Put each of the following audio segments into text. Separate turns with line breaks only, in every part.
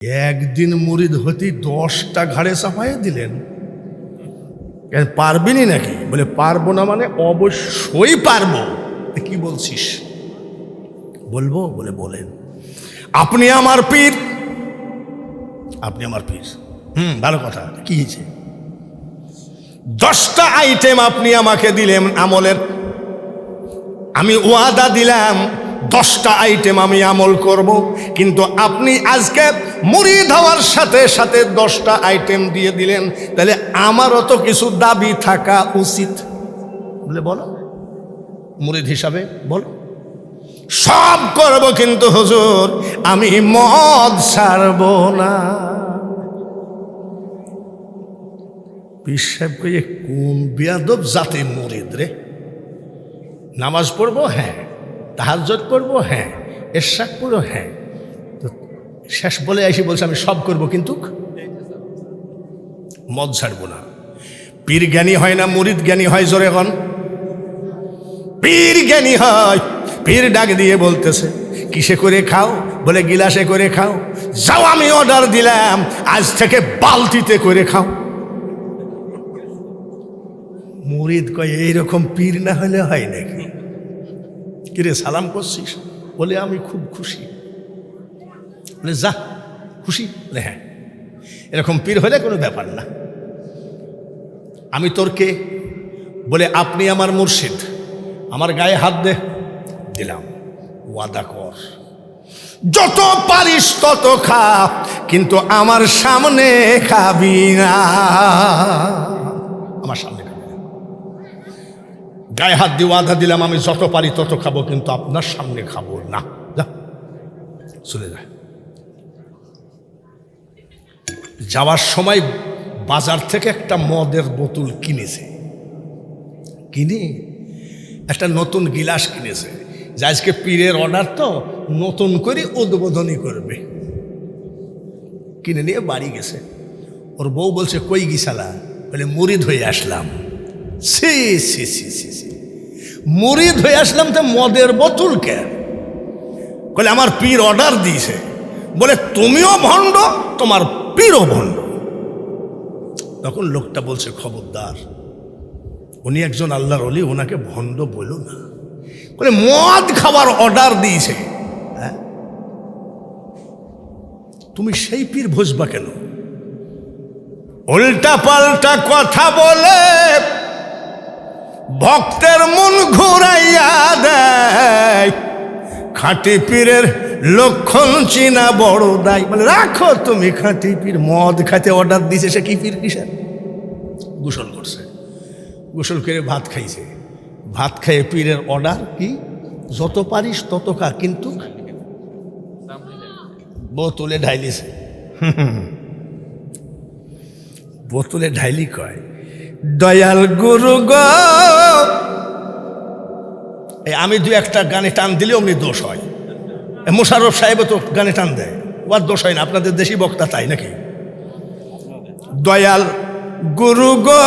একদিন মুরিদ হতে 10টা ঘাড়ে চাপাইয়ে দিলেন। পারবিনি নাকি? বলে পারবো না মানে অবশ্যই পারবো। কি বলছিস? বলবো। বলে বলেন। আপনি আমার পীর। আপনি আমার পীর। ভালো কথা। কি হয়েছে? 10টা আইটেম আপনি আমাকে দিলেন আমলের। আমি ওয়াদা দিলাম 10টা আইটেম আমি আমল করব, কিন্তু আপনি আজকে মুরিদ হওয়ার সাথে সাথে 10টা আইটেম দিয়ে দিলেন, তাহলে আমারও তো কিছু দাবি থাকা উচিত। বলে বলো, মুরিদ হিসাবে বলো। সব করব, কিন্তু হুজুর আমি মদ ছাড়ব না। পীর সাহেব কইয়ে কোন বেয়াদব জাতে মুরিদ রে? নামাজ পড়বো, হ্যাঁ। তাহাজ্জুদ পড়বো, হ্যাঁ। ইশরাক পড়বো, হ্যাঁ। তো শেষ বলে এসে বলছে আমি সব করব, কিন্তু মদ ছাড়বো না। পীর জ্ঞানী হয় না মুরিদ জ্ঞানী হয়? জোরে এখন। পীর জ্ঞানী হয়। পীর ডাক দিয়ে বলতেছে কিসে করে খাও? বলে গিলাসে করে খাও। যাও, আমি অর্ডার দিলাম আজ থেকে বালতিতে করে খাও। মুরিদ কয় এইরকম পীর না হলে হয় নাকি? কিরে সালাম করছিস? বলে আমি খুব খুশি। বলে যা, খুশি? বলে হ্যাঁ। এরকম পীর হলে কোনো ব্যাপার না। আমি তোর কে? বলে আপনি আমার মুর্শিদ। আমার গায়ে হাত দে। দিলাম। ওয়াদা কর যত পারিস তত খা, কিন্তু আমার সামনে খাবি না। আমার সামনে খাবি না। গায়ে হাত দিয়ে ওয়াদা দিলাম আমি যত পারি তত খাবো, কিন্তু আপনার সামনে খাবো না। যা, চলে যায়। যাওয়ার সময় বাজার থেকে একটা মদের বোতল কিনেছে। কিনে একটা নতুন গিলাস কিনেছে, যে আজকে পীরের অর্ডার তো নতুন করে উদ্বোধনী করবে। কিনে নিয়ে বাড়ি গেছে। ওর বউ বলছে কই গিসালা? বলে মুরিদ হয়ে আসলাম। সি সি সি সি সি, মুরিদ হয়ে আসলাম তো মদের বোতল কেন? বলে আমার পীর অর্ডার দিয়েছে। বলে তুমিও ভণ্ড, তোমার পীরও ভণ্ড। তখন লোকটা বলছে খবরদার, উনি একজন আল্লাহর ওলি, ওনাকে ভণ্ড বলো না। বলে মদ খাওয়ার অর্ডার দিয়েছে, হ্যাঁ? তুমি সেই পীর ভজবা কেন? উল্টা পাল্টা কথা বলে ভক্তের মন ঘুরাইয়া দেয়। খাঁটি পীরের লক্ষণ চিনা বড় দায়। বলে রাখো তুমি খাঁটি পীর। মদ খাইতে অর্ডার দিয়েছে, সে কি পীর কিসের? গোসল করছে, গোসল করে ভাত খাইছে। ভাত খাইয়ে পীরের অর্ডার কি? যত পারিস তত খা, কিন্তু বোতলে ঢাইলিছে। বোতলে ঢাইলি কয় দয়াল গুরু গো। আমি দু একটা গানে টান দিলে অমনি দোষ হয়। মোশাররফ সাহেবও তো গানে টান দেয়, ওর দোষ হয় না। আপনাদের দেশি বক্তা তাই নাকি? দয়াল গুরু গো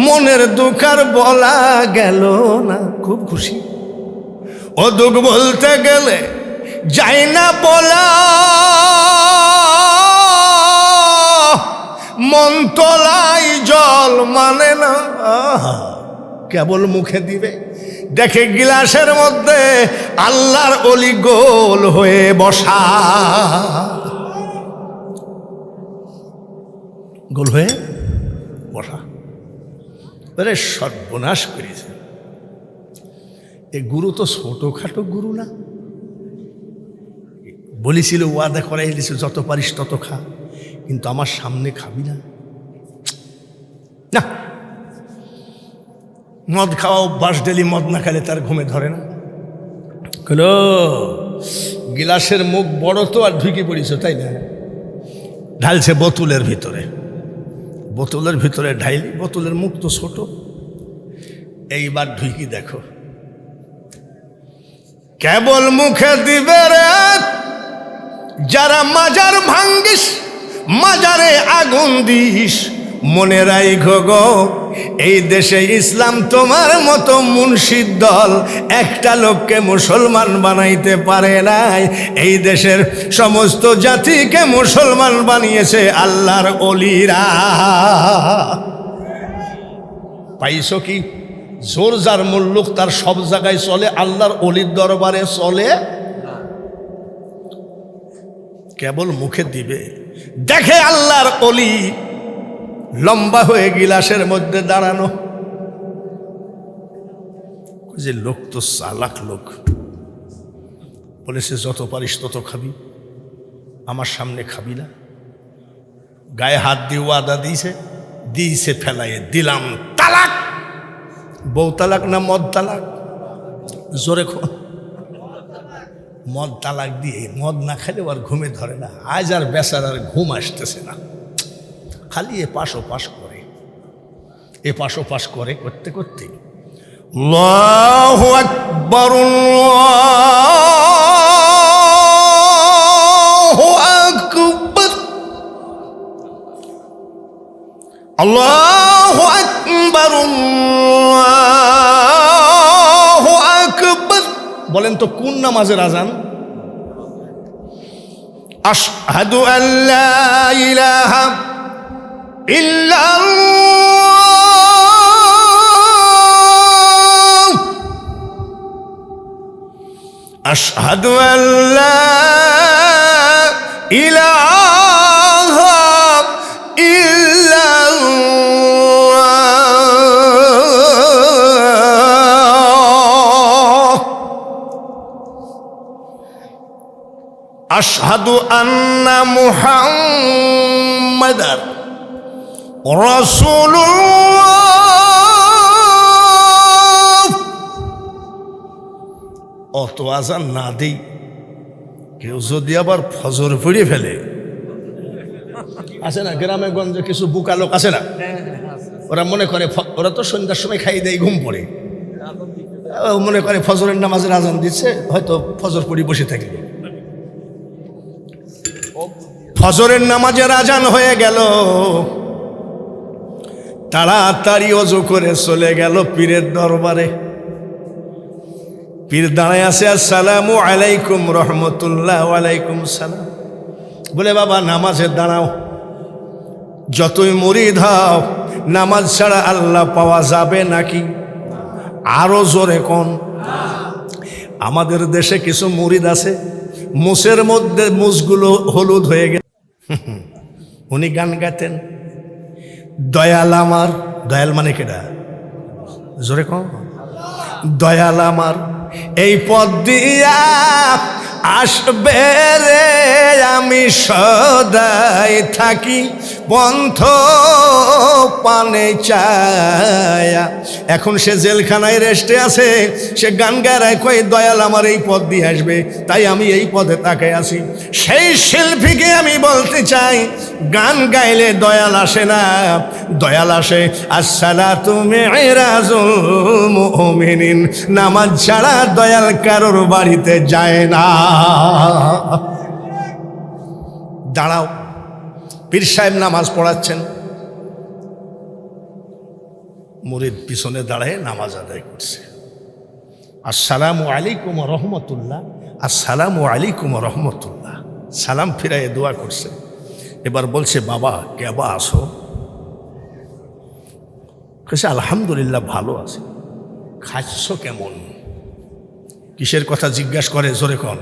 মনের দুঃখ আর বলা গেল না। খুব খুশি। ও দুঃখ বলতে গেলে যাই না বলা, মন তোলাই জল মানে না। কেবল মুখে দিবে, দেখে গিলাসের মধ্যে আল্লাহর অলি গোল হয়ে বসা। গোল হয়ে বসা। আরে সর্বনাশ করেছে। এই গুরু তো ছোটখাটো গুরু না। বলেছিল ওয়াদা করাই দিয়েছিল যত পারিস তত খা, কিন্তু আমার সামনে খাবি না। না, মদ খাওয়া অভ্যাস, ডেলি মদ না খেলে তার ঘুমে ধরে না। হলো গিলাসের মুখ বড় তো, আর ঢুকে পড়িস তাই না? ঢালছে বোতলের ভিতরে। বোতলের ভিতরে ঢাইলি, বোতলের মুখ তো ছোট। এইবার ঢুকি দেখো, কেবল মুখে দিবে রে। যারা মাজার ভাঙ্গিস, মাজারে আগুন দিস, মনে রাইখো গো এই দেশে ইসলাম তোমার মতো মুনশিদ দল একটা লোককে মুসলমান বানাইতে পারে নাই। এই দেশের সমস্ত জাতিকে মুসলমান বানিয়েছে আল্লাহর ওলিরা। পাইছো কি? জোর যার মুল্লুক তার সব জায়গায় চলে, আল্লাহর ওলির দরবারে চলে কেবল মুখে দিবে। দেখে আল্লাহর ওলি লম্বা হয়ে গিলাসের মধ্যে দাঁড়ানো, যে লোক তো চালাক লোক, বলেছে যত পারিস তত খাবি, আমার সামনে খাবি না। গায়ে হাত দিয়ে ওয়াদা দিয়েছে ফেলাইয়ে দিলাম তালাক। বউ তালাক না মদ তালাক? জোরে মদ তালাক দিয়ে, মদ না খেলে আর ঘুমে ধরে না। আজ আর বেচারার ঘুম আসতেছে না, খালি এপাশ ওপাশ করে, এপাশ ওপাশ করে, করতে করতে আল্লাহু আকবার আল্লাহু আকবার আল্লাহু আকবার আল্লাহু আকবার। বলেন তো কোন নামাজের আজান? আশহাদু আল্লা ইলাহা ইল্লাল্লাহ আশহাদু আল্লা ইলাহা ইল্লাল্লাহ আশহাদু আন্না মুহাম্মাদার রাসূলুল্লাহ। অত আজান না দেই, কেউ যদি আবার ফজর পড়ে ফেলে, আছে না গ্রামে গঞ্জে কিছু বুকা লোক আছে না, ওরা মনে করে, ওরা তো সন্ধ্যার সময় খাই দেয় ঘুম পড়ে, মনে করে ফজরের নামাজের আজান দিচ্ছে, হয়তো ফজর পড়ে বসে থাকবে। ফজরের নামাজের আজান হয়ে গেল, তাড়াতাড়ি ওযু করে চলে গেল পীরের দরবারে। পীর দাঁড়ায় আছে, আসসালামু আলাইকুম রহমতুল্লাহ। ওয়ালাইকুম সালাম। বলে বাবা নামাজে দাঁড়াও, যতই মুরিদ হও নামাজ ছাড়া আল্লাহ পাওয়া যাবে নাকি? আরো জোরে কোন? আমাদের দেশে কিছু মুরিদ আছে, মুসের মধ্যে মুসগুলো হলুদ হয়ে গেছে। উনি গান গাইতেন, দয়াল আমার, দয়াল মানে কেডা? জোরে কোন? দয়াল আমার এই পথ দিয়া আসবে রে, আমি সদাই থাকি পন্থ পানে চায়া। এখন সে জেলখানায় রেস্টে আছে, সে গান গায় কয় দয়াল আমার এই পথ দিয়ে আসবে, তাই আমি এই পথে তাকাই আছি। সেই শিল্পীকে আমি বলতে চাই, গান গাইলে দয়াল আসে না, দয়াল আসে আসসালাতু মিরাজুল মুমিনিন। নামাজ ছাড়া দয়াল কারোর বাড়িতে যায় না। দাঁড়াও, পীর সাহেব নামাজ পড়াচ্ছেন, মুরিদ পিছনে দাঁড়ায় নামাজ আদায় করছে। আসসালামু আলাইকুম রহমতুল্লাহ, আসসালামু আলাইকুম রহমতুল্লাহ, সালাম ফিরাইয়ে দোয়া করছে। এবার বলছে বাবা কেবা আসো? কেছে আলহামদুলিল্লাহ ভালো আছে। খাচ্ছ কেমন? কিসের কথা জিজ্ঞাসা করে? জোরে কন।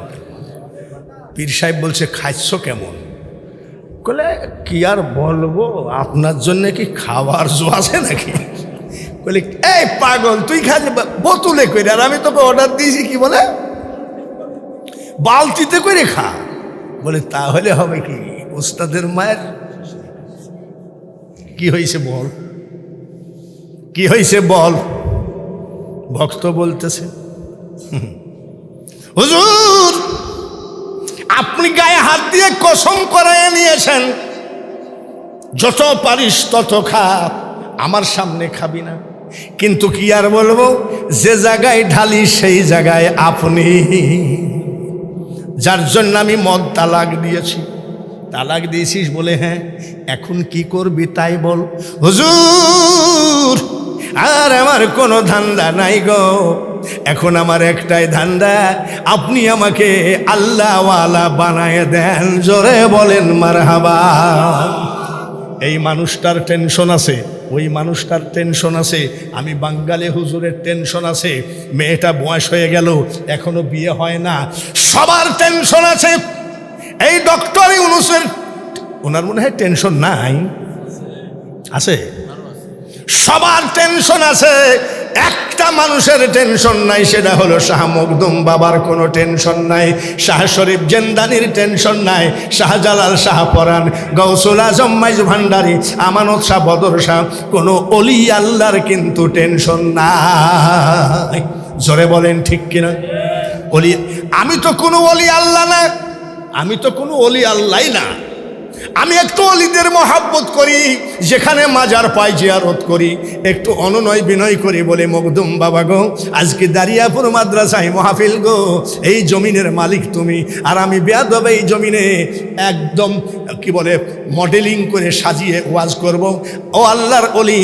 পীর সাহেব বলছে খাচ্ছ কেমন? বলে কি আর বলবো, আপনার জন্য কি খাবার জো আছে নাকি? বলে এই পাগল, তুই খালি বোতলে করে, আর আমি তোকে অর্ডার দিয়েছি কি বলে বালতিতে করে খা। বলে তাহলে হবে কি? ওস্তাদের মায়ের কি হয়েছে বল, কি হয়েছে বল? ভক্ত বলতেছে হুজুর আপনি গায়ে হাত দিয়ে কসম করায় নিয়েছেন, যত পারিস তত খা, আমার সামনে খাবি না। কিন্তু কি আর বলবো, যে জায়গায় ঢালি সেই জায়গায় আপনি, যার জন্য আমি মদ তালাক দিয়েছি। তালাক দিয়েছিস? বলে হ্যাঁ। এখন কি করবি তাই বল। হুজুর আর আমার কোনো ধান্দা নাই গো। এখন আমার একটাই ধান্দা, আপনি আমাকে আল্লাহওয়ালা বানায় দেন। জোরে বলেন মারহাবা। এই মানুষটার টেনশন আছে, ওই মানুষটার টেনশন আছে, আমি বাঙ্গালী হুজুরের টেনশন আছে, মেয়েটা বয়স হয়ে গেল এখনো বিয়ে হয় না, সবার টেনশন আছে। এই ডক্টর ইউনূসের, ওনার মনে হয় টেনশন নাই, আছে? সবার টেনশন আছে, একটা মানুষের টেনশন নাই, সেটা হলো শাহ মখদুম বাবার কোনো টেনশন নাই, শাহ শরীফ জেন্দানির টেনশন নাই, শাহজালাল শাহ পরাণ, গৌসুল আজম মাইজ ভান্ডারী, আমানত শাহ বদর শাহ, কোনো অলি আল্লাহর কিন্তু টেনশন নাই। জোরে বলেন ঠিক কিনা? অলি, আমি তো কোনো অলি আল্লাহ না, আমি তো কোনো অলি আল্লাহ না। আমি একটু অলিদের মহাব্বত করি, যেখানে মাজার পাই জিয়ারত করি, একটু অনুনয় বিনয় করি, বলে মখদুম বাবা গো, আজকে দারিয়াপুর মাদ্রাসায় মাহফিল গো, এই জমিনের মালিক তুমি, আর আমি বেয়াদব এই জমিনে একদম কি বলে মডেলিং করে সাজিয়ে ওয়াজ করব। ও আল্লাহর অলি,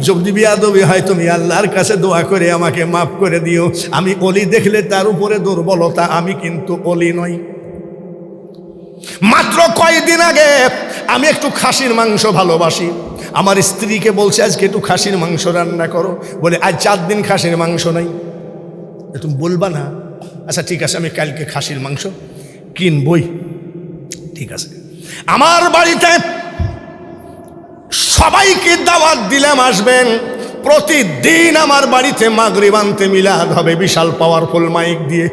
যদি বেয়াদবি হয় তুমি আল্লাহর কাছে দোয়া করে আমাকে মাফ করে দিও। আমি অলি দেখলে তার উপরে দুর্বলতা, আমি কিন্তু অলি নই। মাত্র কয়েকদিন আগে আমি একটু খাসির মাংস ভালোবাসি, আমার স্ত্রীকে বলছে আজকে একটু খাসির মাংস রান্না করো, বলে আজ 4 দিন খাসির মাংস নাই। তুমি বলবা না? আচ্ছা ঠিক আছে, আমি কালকে খাসির মাংস কিনবই। ঠিক আছে, আমার বাড়িতে সবাইকে দাওয়াত দিলাম আসবেন। প্রতিদিন আমার বাড়িতে মাগরিব আনতে মিলাদ হবে, বিশাল পাওয়ারফুল মাইক দিয়ে।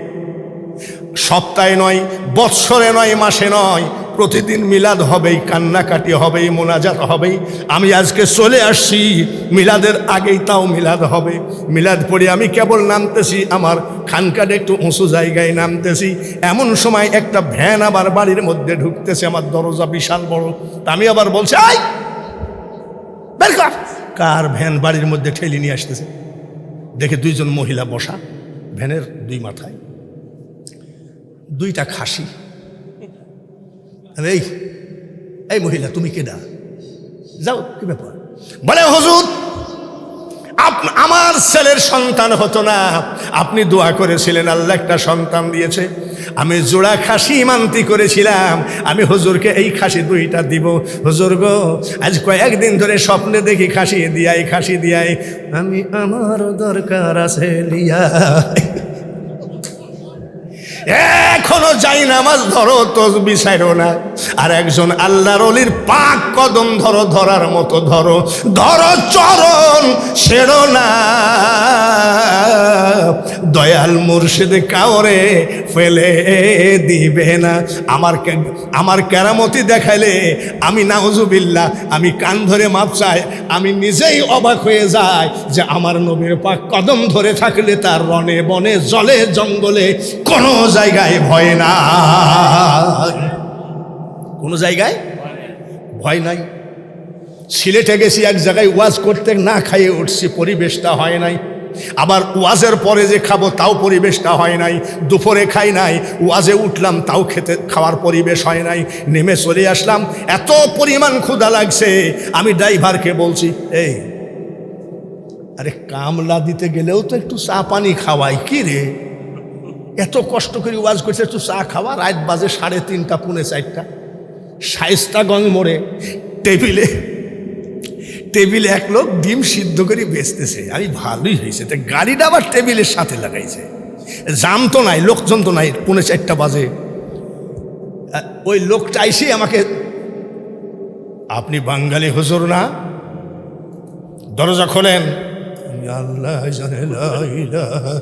সপ্তাহে নয়, বৎসরে নয়, মাসে নয়, প্রতিদিন মিলাদ হবেই, কান্নাকাটি হবেই, মোনাজাত হবেই। আমি আজকে চলে আসছি মিলাদের আগেই, তাও মিলাদ হবে। মিলাদ পড়ে আমি কেবল নামতেছি, আমার খানকাটা একটু উঁচু জায়গায় নামতেছি, এমন সময় একটা ভ্যান আবার বাড়ির মধ্যে ঢুকতেছে, আমার দরজা বিশাল বড়। আমি আবার বলছি আই বের কর। কার ভ্যান বাড়ির মধ্যে ঠেলে নিয়ে আসতেছে, দেখে 2 জন মহিলা বসা, ভ্যানের 2 মাথায় 2টা খাসি। এই এই মহিলা তুমি কেডা? যাও, কি ব্যাপার? বলে হুজুর, আমার ছেলের সন্তান হতো না, আপনি দোয়া করেছিলেন, আল্লাহ একটা সন্তান দিয়েছে। আমি জোড়া খাসি মানতি করেছিলাম, আমি হুজুরকে এই খাসি 2টা দিব। হুজুর গো, আজ কয়েকদিন ধরে স্বপ্নে দেখি খাসি দিয়াই, খাসি দিয়াই, আমি আমার দরকার আছে লিয়া। এখনো যাই নামাজ ধরো, তসবিহ ছাইরো না, আর একজন আল্লাহর ওলির পাক কদম ধরো, ধরার মতো ধরো, ধরো চরণ ছেড়ো না। দয়াল মুর্শিদ কাউরে ফেলে দিবে না। আমার কেরামতি দেখাইলে আমি নাউজুবিল্লাহ, আমি কান ধরে মাপ চাই, আমি নিজেই অবাক হয়ে যাই যে আমার নবীর পাক কদম ধরে থাকলে তার রনে বনে জলে জঙ্গলে কোনো জায়গায় ভয় নাই, কোনো জায়গায় ভয় নাই। সিলেটে গেছি, এক জায়গায় ওয়াজ করতে না খাইয়ে উঠছি, পরিবেশটা হয় নাই। আবার ওয়াজের পরে যে খাবো তাও পরিবেশটা হয় নাই। দুপুরে খাই নাই, ওয়াজে উঠলাম তাও খাওয়ার পরিবেশ হয় নাই। নেমে চলে আসলাম, এত পরিমাণ ক্ষুধা লাগছে। আমি ড্রাইভারকে বলছি, এই আরে কামলা দিতে গেলেও তো একটু চা পানি খাওয়াই, কি রে এত কষ্ট করে ওয়াজ করছে, একটু চা খাওয়া। রাত বাজে 3:30 পৌনে 4টা। শায়েস্তাগঞ্জ মোড়ে টেবিলে এক লোক ডিম সিদ্ধ করে বেচতেছে। আমি ভালোই হয়েছে, তো গাড়িটা আবার টেবিলের সাথে লাগাইছে। জাম তো নাই, লোকজন তো নাই, পৌনে 4টা বাজে। ওই লোকটা এসে আমাকে, আপনি বাঙালি হুজুর না? দরজা খোলেন। আল্লাহ জানে, লা ইলাহা,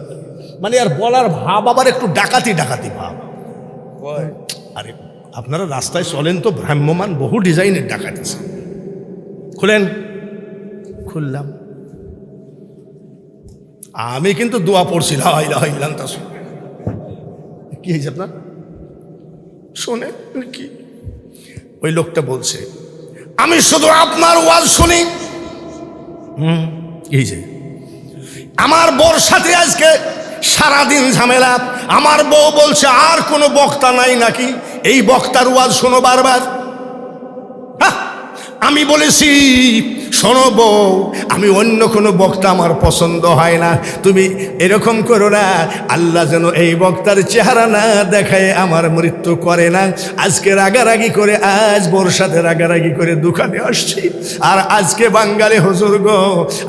মানে আর বলার ভাব আবার একটু ডাকাতি ভাব। আরে আপনারা রাস্তায় চলেন তো, ভ্রাম্যমান বহু ডিজাইনের ডাকাত আছে। খুলেন। খুললাম। আমি কিন্তু দোয়া পড়ছি, লা ইলাহা ইল্লাল্লাহ। কি হয়েছে আপনার? শোনে কি ওই লোকটা বলছে, আমি শুধু আপনার ওয়াজ শুনি। এই যে আমার বউর সাথে আজকে সারাদিন ঝামেলা। আমার বউ বলছে আর কোনো বক্তা নাই নাকি, এই বক্তার ওয়াজ শোনো বারবার। আমি বলেছি শোনো বউ, আমি অন্য কোনো বক্তা আমার পছন্দ হয় না, তুমি এরকম করো না, আল্লাহ যেন এই বক্তার চেহারা না দেখায় আমার মৃত্যু করে না। আজকে রাগারাগি করে, আজ বোর সাথে রাগারাগি করে দোকানে আসছি, আর আজকে বাঙালি হুজুর গো,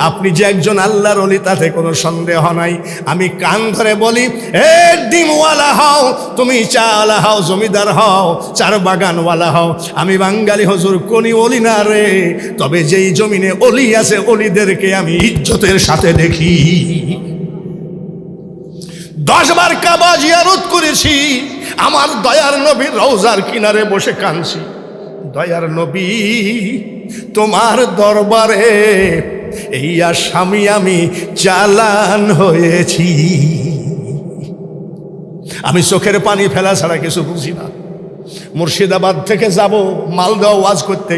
আপনি যে একজন আল্লাহর ওলি তাতে কোনো সন্দেহ নাই। আমি কান ধরে বলি, এ ডিমওয়ালা হও, তুমি চাওয়ালা হও, জমিদার হও, চার বাগানওয়ালা হও, আমি বাঙালি হুজুর কোনি ওলি না রে, তবে যেই জমিনে ওলি আছে ওলিদেরকে আমি ইজ্জতের সাথে দেখি। 10 বার কাবা জিয়ারত করেছি, আমার দয়ার নবীর রওজার কিনারে বসে কাঁদছি, দয়ার নবী তোমার দরবারে এই আসামি আমি চালান হয়েছি। আমি চোখের পানি ফেলা ছাড়া কিছু বুঝি না। মুর্শিদাবাদ থেকে যাব মালদা ওয়াজ করতে,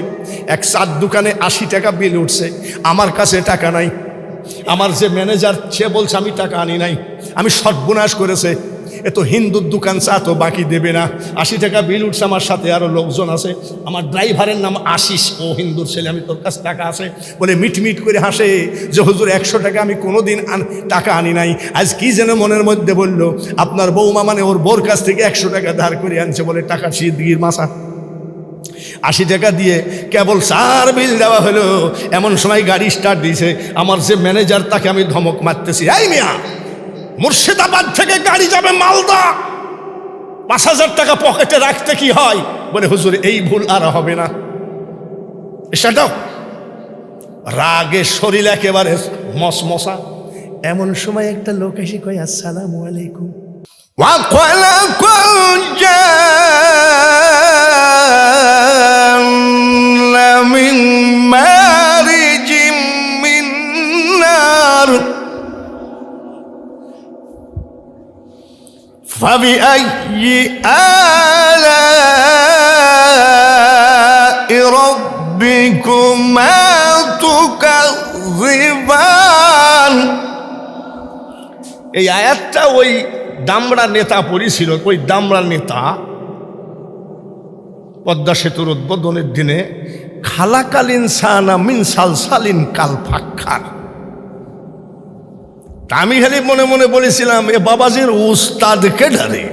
এক চার দোকানে 80 টাকা বিল উঠছে, আমার কাছে টাকা নাই। আমার যে ম্যানেজার সে বলছে আমি টাকা আনি নাই, আমি সর্বনাশ করেছে, এ তো হিন্দুর দোকান, চা তো বাকি দেবে না। 80 টাকা বিল উঠছে, আমার সাথে আরও লোকজন আছে, আমার ড্রাইভারের নাম আশিস, ও হিন্দুর ছেলে, আমি তোর কাছে টাকা আছে বলে মিটমিট করে হাসে যে হুজুর 100 টাকা আমি কোনোদিন টাকা আনি নাই। আজ কি যেন মনের মধ্যে বলল, আপনার বৌমা মানে ওর বোর কাছ থেকে 100 টাকা ধার করে আনছে বলে টাকা সিদ্দির মাসা। 80 টাকা দিয়ে কেবল 4 বিল দেওয়া হলো, এমন সময় গাড়ি স্টার্ট দিয়েছে, আমার যে ম্যানেজার তাকে আমি ধমক মারতেছি, এই মিয়া, মুর্শিদাবাদ থেকে গাড়ি যাবে মালদা, 5000 টাকা পকেটে রাখতে কি হয়? বলে হুজুর এই ভুল আর হবে না। সেটাও রাগে শরীর একেবারে মশমশা। এমন সময় একটা লোক এসে কয়, আসসালামু আলাইকুম। মিন মারিজিম মিন নার فبأي آلاء ربكما تكذبان। এই আয়াতটা ওই দামড়া নেতা পড়েছিল। ওই দামড়া নেতা পদ্মা সেতুর উদ্বোধনের দিনে খালাকালীন সানা মিন সালসালিন কাল ফাক্কার, আমি খালি মনে মনে বলেছিলাম, এ বাবাজির উস্তাদকে ডারে,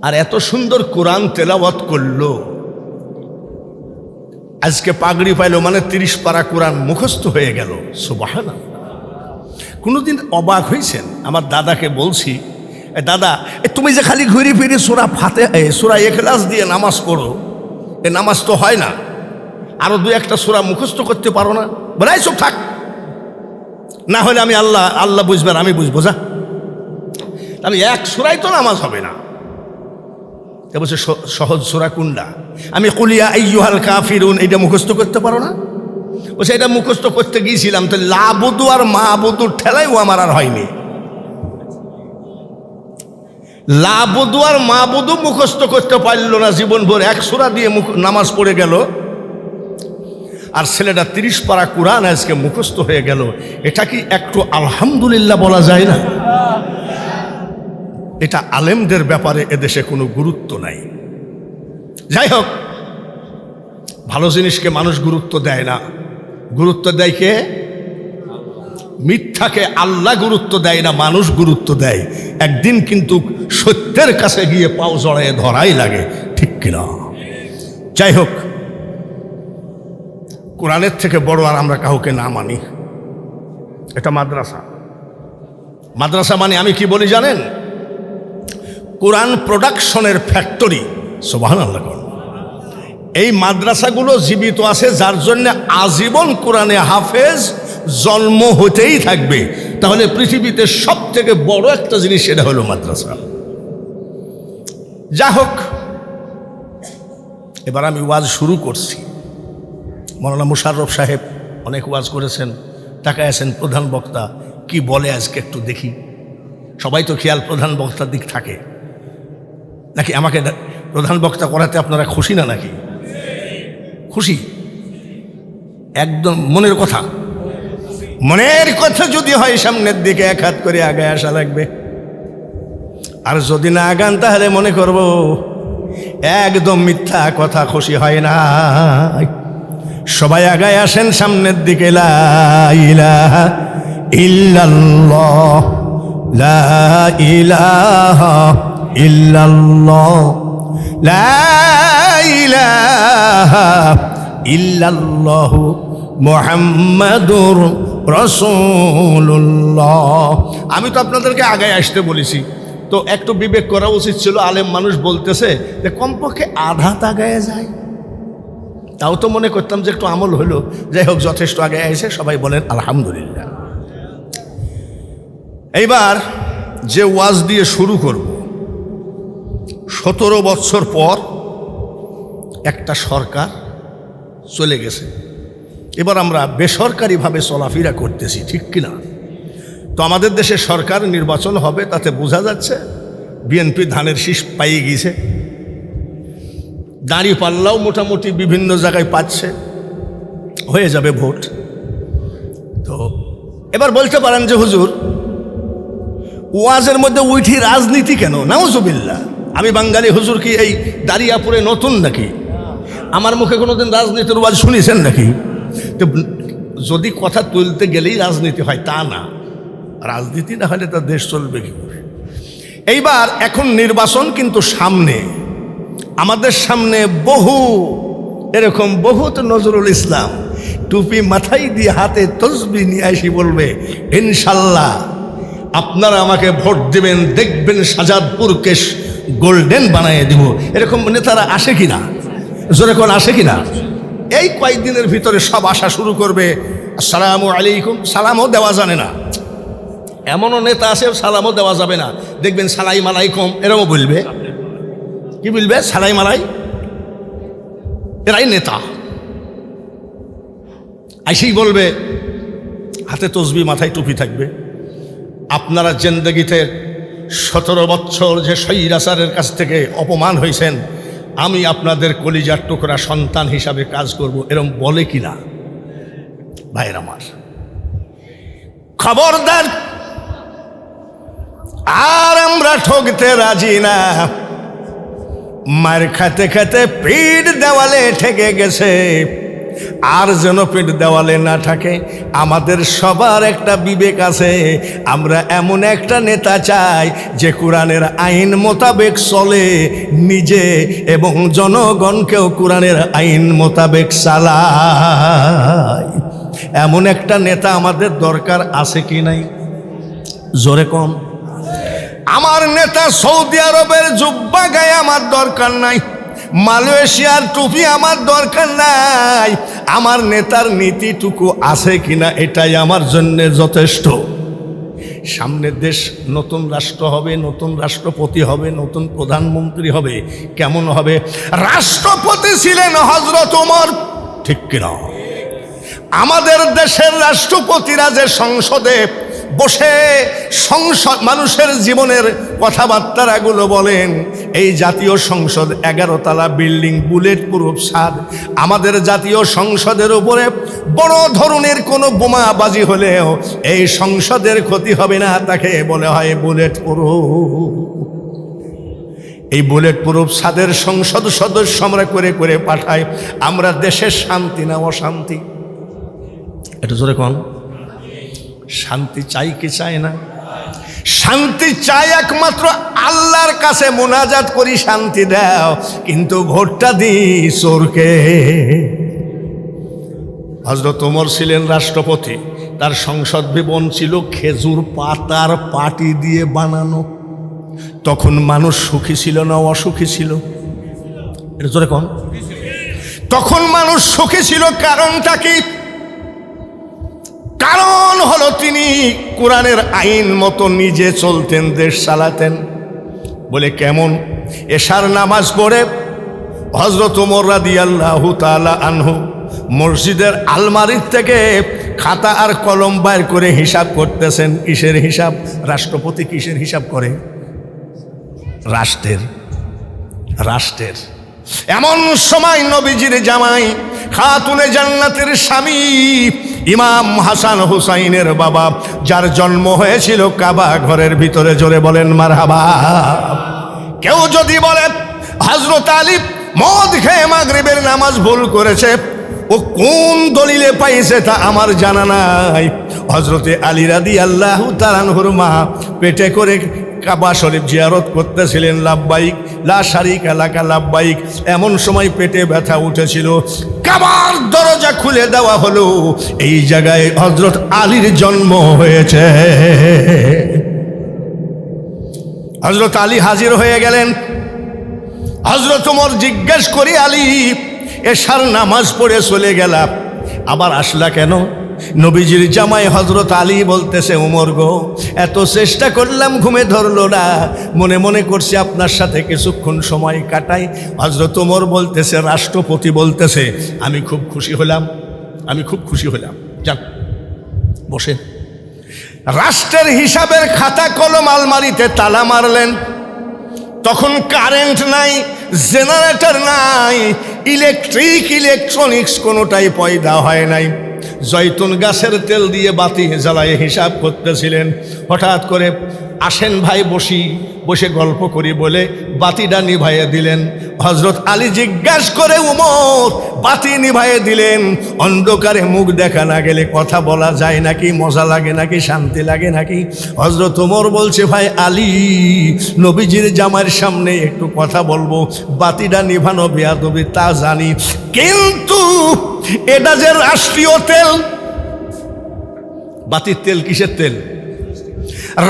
আর এত সুন্দর কোরআন তেলাওয়াত করলো, আজকে পাগড়ি পাইলো মানে 30 পারা কোরআন মুখস্থ হয়ে গেল। সুবহানাল্লাহ। কোনোদিন অবাক হয়েছেন? আমার দাদাকে বলছি, দাদা তুমি যে খালি ঘুরে ফিরে সূরা সূরা ইখলাস দিয়ে নামাজ পড়ো, এ নামাজ তো হয় না, আরো 2-1টা সূরা মুখস্থ করতে পারো না? বলে চুপ থাক, না হলে আমি আল্লাহ বুঝবেন, আমি বুঝবো, যা। আমি এক সূরাই তো নামাজ হবে না। বলছে সহজ সূরা কোনটা? আমি কুলিয়া আইয়ুহাল কাফিরুন এটা মুখস্থ করতে পারো না? বলছে এটা মুখস্থ করতে গিয়েছিলাম, তো লাবুদু আর মাবুদুর ঠেলাইও আমার আর হয়নি। লাবুদু আর মাবুদু মুখস্থ করতে পারল না জীবনভর, 1 সূরা দিয়ে নামাজ পড়ে গেল, আর ছেলেটা 30 পারা কোরআন আজকে মুখস্থ হয়ে গেল। এটা কি একটু আলহামদুলিল্লাহ বলা যায় না? এটা আলেমদের ব্যাপারে এদেশে কোনো গুরুত্ব নাই। যাই হোক, ভালো জিনিসকে মানুষ গুরুত্ব দেয় না, গুরুত্ব দেয় কে? মিথ্যাকে আল্লাহ গুরুত্ব দেয় না, মানুষ গুরুত্ব দেয়। একদিন কিন্তু সত্যের কাছে গিয়ে পাও জড়ায় ধরাই লাগে, ঠিক কিনা? যাই হোক, কোরআনের থেকে বড় আর আমরা কাউকে না মানি। এটা মাদ্রাসা। মাদ্রাসা মানে আমি কি বলি জানেন? কোরআন প্রোডাকশনের ফ্যাক্টরি। সুবহানাল্লাহ। এই মাদ্রাসাগুলো জীবিত আছে, যার জন্য আজীবন কোরআনে হাফেজ জন্ম হতেই থাকবে। তাহলে পৃথিবীতে সব থেকে বড় একটা জিনিস সেটা হলো মাদ্রাসা। যা হোক, এবার আমি ওয়াজ শুরু করছি। মৌলানা মুশাররফ সাহেব অনেক ওয়াজ করেছেন, তাকায় আছেন প্রধান বক্তা কি বলে আজকে একটু দেখি। সবাই তো খেয়াল প্রধান বক্তার দিক থাকে নাকি? আমাকে প্রধান বক্তা করাতে আপনারা খুশি না নাকি? খুশি? একদম মনের কথা। মনের কথা যদি হয় সামনের দিকে 1 হাত করে আগে আসা লাগবে, আর যদি না আগান তাহলে মনে করব একদম মিথ্যা কথা, খুশি হয় না। সবাই আগায় আসেন সামনের দিকে। লা ইলাহা ইল্লাল্লাহ, লা ইলাহা ইল্লাল্লাহ, লা ইলাহা ইল্লাল্লাহ মুহাম্মাদুর রাসূলুল্লাহ। আমি তো আপনাদেরকে আগায় আসতে বলেছি, তো একটু বিবেক করা উচিত ছিল। আলেম মানুষ বলতেছে যে কমপক্ষে আধা আগায় যায়, তাও তো মনে করতাম যে একটু আমল হলো। যাই হোক, যথেষ্ট আগে এসে সবাই বলেন আলহামদুলিল্লাহ। এইবার যে ওয়াজ দিয়ে শুরু করব, 17 বছর পর একটা সরকার চলে গেছে, এবার আমরা বেসরকারিভাবে চলাফেরা করতেছি, ঠিক কিনা? তো আমাদের দেশে সরকার নির্বাচন হবে, তাতে বোঝা যাচ্ছে বিএনপি ধানের শীষ পাইয়ে গিয়েছে, দাঁড়িপাল্লাও মোটামুটি বিভিন্ন জায়গায় পাচ্ছে, হয়ে যাবে ভোট। তো এবার বলতে পারেন যে হুজুর, ওয়াজের মধ্যে উঠি রাজনীতি কেন? নাউজুবিল্লাহ, আমি বাঙালি হুজুর কি এই দাঁড়িয়াপুরে নতুন নাকি? আমার মুখে কোনোদিন রাজনীতির ওয়াজ শুনেছেন নাকি? তো যদি কথা তুলতে গেলেই রাজনীতি হয় তা না, রাজনীতি না হলে তার দেশ চলবে কি করে? এইবার এখন নির্বাচন কিন্তু সামনে, আমাদের সামনে এরকম বহুত নজরুল ইসলাম টুপি মাথায় দিয়ে হাতে তসবি নিয়ে আসি বলবে ইনশাল্লাহ আপনারা আমাকে ভোট দেবেন, দেখবেন শাহজাদপুরকে গোল্ডেন বানিয়ে দিব। এরকম নেতারা আসে কিনা? জোরে কোন আসে কিনা? এই কয়েকদিনের ভিতরে সব আসা শুরু করবে। আসসালামু আলাইকুম, সালামও দেওয়া জানে না, এমনও নেতা আছে সালামও দেওয়া যাবে না, দেখবেন সালাইম আলাইকুম এরকম বলবে। কি বলবে? সালাই মালাই। এরাই নেতা। আইসেই বলবে, হাতে তসবি মাথায় টুপি থাকবে, আপনারা জিন্দেগিতে 17 বছর যে স্বৈরাচারের কাছ থেকে অপমান হয়েছেন, আমি আপনাদের কলিজার টুকরা সন্তান হিসাবে কাজ করব, এরকম বলে কিনা? ভাইয়ের আমার, খবরদার, আর আমরা ঠকতে রাজি না। মার খাতে খাতে পিঠ দেওয়ালে ঠেকে গেছে, আর যেন পিঠ দেওয়ালে না থাকে। আমাদের সবার একটা বিবেক আছে, আমরা এমন একটা নেতা চাই যে কোরআনের আইন মোতাবেক চলে, নিজে এবং জনগণকেও কোরআনের আইন মোতাবেক চালায়। এমন একটা নেতা আমাদের দরকার আছে কি নাই? জোরে কম। আমার নেতা সৌদি আরবের জুব্বা গায়ে আমার দরকার নাই, মালয়েশিয়ার টুপি আমার দরকার নাই। আমার নেতার নীতিটুকু আছে কিনা এটাই আমার জন্য যথেষ্ট। সামনের দেশ নতুন রাষ্ট্র হবে, নতুন রাষ্ট্রপতি হবে, নতুন প্রধানমন্ত্রী হবে। কেমন হবে? রাষ্ট্রপতি ছিলেন হযরত ওমর, ঠিক কিনা? আমাদের দেশের রাষ্ট্রপতিরা যে সংসদে বসে মানুষের জীবনের কথাবার্তাগুলো বলেন, এই জাতীয় সংসদ 11 তলা বিল্ডিং, বুলেট প্রুফ ছাদ। আমাদের জাতীয় সংসদের উপরে বড় ধরনের কোনো বোমাবাজি হলেও এই সংসদের ক্ষতি হবে না, তাকে বলে হয় বুলেট প্রুফ। এই বুলেট প্রুফ ছাদের সংসদ সদস্য আমরা করে করে পাঠাই। আমরা দেশের শান্তি না অশান্তি? এটা জোরে কোন? শান্তি চাই কি চাই না? শান্তি চাই, একমাত্র আল্লাহর কাছে মোনাজাত করি শান্তি দাও, কিন্তু ভোটটা দিই চোরকে। হযরত ওমর ছিলেন রাষ্ট্রপতি, তার সংসদ ভবন ছিল খেজুর পাতার পাটি দিয়ে বানানো। তখন মানুষ সুখী ছিল না অসুখী ছিল? এটা জোরে কোন? তখন মানুষ সুখী ছিল। কারণটা কি? কারণ হলো তিনি কোরআনের আইন মতো নিজে চলতেন, দেশ চালাতেন। বলে কেমন? এশার নামাজ পড়ে হযরত ওমর রাদিয়াল্লাহু তাআলা আনহু মসজিদের আলমারির থেকে খাতা আর কলম বাইর করে হিসাব করতেছেন। কিসের হিসাব? রাষ্ট্রপতি কিসের হিসাব করে? রাষ্ট্রের। এমন সময় নবীজির জামাই, খাতুনে জান্নাতের স্বামী, ইমাম হাসান হুসাইনের বাবা, যার জন্ম হয়েছিল কাবা ঘরের ভিতরে, জোরে বলেন মারহাবা। কেউ যদি বলে হযরত আলী মদ খেয়ে মাগরিবের নামাজ ভুল করেছে, ও কোন দলিলে পাইছে তা আমার জানা নাই। হযরতে আলী রাদিয়াল্লাহু তাআলা আনহুর মা পেটে করে কাবা শরীফ জিয়ারত করতেছিলেন, লাব্বাইক লা শারিকা লাকা লাব্বাইক। এমন সময় পেটে ব্যথা উঠেছিল, কাবার দরজা খুলে দেওয়া হলো, এই জায়গায় হযরত আলীর জন্ম হয়েছে। হযরত আলী হাজির হয়ে গেলেন। হযরত ওমর জিজ্ঞেস করি, আলী এশার নামাজ পড়ে চলে গেলাম, আবার আসলা কেন? নবীজির জামাই হযরত আলী বলতেছে, ওমর গো, এত চেষ্টা করলাম ঘুমে ধরলো না, মনে মনে করছি আপনার সাথে কিছুক্ষণ সময় কাটাই। হযরত ওমর বলতেছে, রাষ্ট্রপতি বলতেছে, আমি খুব খুশি হলাম, আমি খুব খুশি হলাম, যান বসেন। রাষ্ট্রের হিসাবের খাতা কলম আলমারিতে তালা মারলেন। তখন কারেন্ট নাই, জেনারেটর নাই, ইলেকট্রনিক্স কোনোটাই পয়দা হয় নাই। জয়তুন গাছের তেল দিয়ে বাতি জ্বালায় হিসাব করতেছিলেন। হঠাৎ করে আসেন ভাই বসি, বসে গল্প করি বলে বাতিটা নিভাইয়ে দিলেন। হযরত আলী জিজ্ঞাসা করে, ওমর বাতি নিভাইয়ে দিলেন, অন্ধকারে মুখ দেখা না গেলে কথা বলা যায় নাকি? মজা লাগে নাকি? শান্তি লাগে নাকি? হযরত ওমর বলছে, ভাই আলী, নবীজির জামাইয়ের সামনে একটু কথা বলবো, বাতিটা নিভানো বেয়াদবি তা জানি, কিন্তু এটা যে রাষ্ট্রীয় তেল। বাতির তেল কিসের তেল?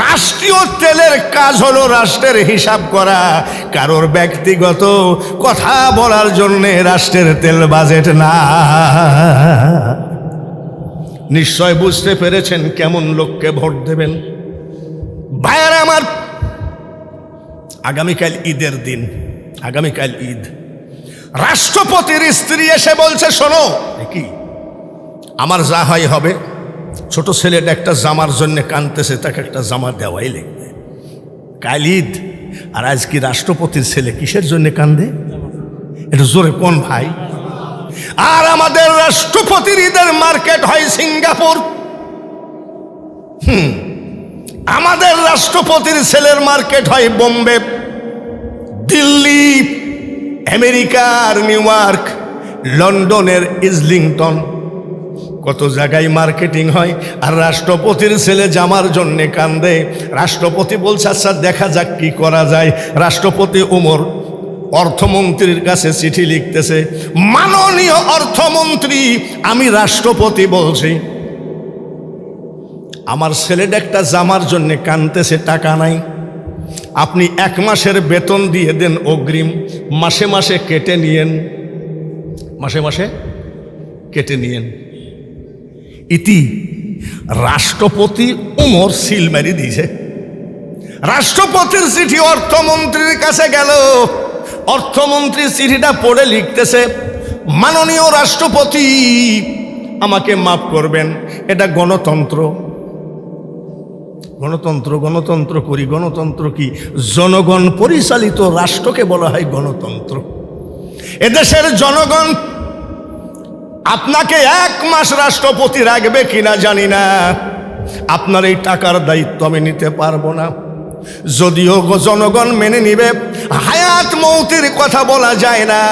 রাষ্ট্রীয় তেলের কাজ হলো রাষ্ট্রের হিসাব করা, কারোর ব্যক্তিগত কথা বলার জন্য রাষ্ট্রের তেল বাজেট না। নিশ্চয় বুঝতে পেরেছেন কেমন লোককে ভোট দেবেন। ভাইয়ার আমার, আগামীকাল ঈদের দিন, আগামীকাল ঈদ। রাষ্ট্রপতির স্ত্রী এসে বলছে, শোনো, কি আমার যা হয় হবে, ছোট ছেলেটা একটা জামার জন্য কাঁদতেছে, তাকে একটা জামা দেওয়াই লাগবে। কাল ঈদ, আর আজ কি রাষ্ট্রপতির ছেলে কিসের জন্য কান্দে? একটু জোরে কোন ভাই? আর আমাদের রাষ্ট্রপতির ঈদের মার্কেট হয় সিঙ্গাপুর। আমাদের রাষ্ট্রপতির ছেলের মার্কেট হয় বোম্বে, দিল্লি, আমেরিকার নিউ ইয়র্ক, লন্ডনের ইসলিংটন, কত জায়গায় মার্কেটিং হয়। আর রাষ্ট্রপতির ছেলে জামার জন্যে কান্দে। রাষ্ট্রপতি বলছে, আচ্ছা দেখা যাক কি করা যায়। রাষ্ট্রপতি ওমর অর্থমন্ত্রীর কাছে চিঠি লিখতেছে, মাননীয় অর্থমন্ত্রী, আমি রাষ্ট্রপতি বলছি, আমার ছেলেটা একটা জামার জন্যে কান্দতেছে, টাকা নাই, আপনি 1 মাসের বেতন দিয়ে দেন অগ্রিম, মাসে মাসে কেটে নিয়েন, মাসে মাসে কেটে নিয়েন। ইতি রাষ্ট্রপতি ওমর সিল মারি দিয়েছে। রাষ্ট্রপতির চিঠি অর্থমন্ত্রীর কাছে গেল। অর্থমন্ত্রী চিঠিটা পড়ে লিখতেছে, মাননীয় রাষ্ট্রপতি, আমাকে মাফ করবেন, এটা গণতন্ত্র, গণতন্ত্র গণতন্ত্র করি। গণতন্ত্র কি? জনগণ পরিচালিত রাষ্ট্রকে বলা হয় গণতন্ত্র। এদেশের জনগণ আপনাকে 1 মাস রাষ্ট্রপতি রাখবে কিনা জানি না, আপনার এই টাকার দায়িত্ব আমি নিতে পারবো না। যদিও জনগণ মেনে নিবে, হায়াত মৌতের কথা বলা যায় না।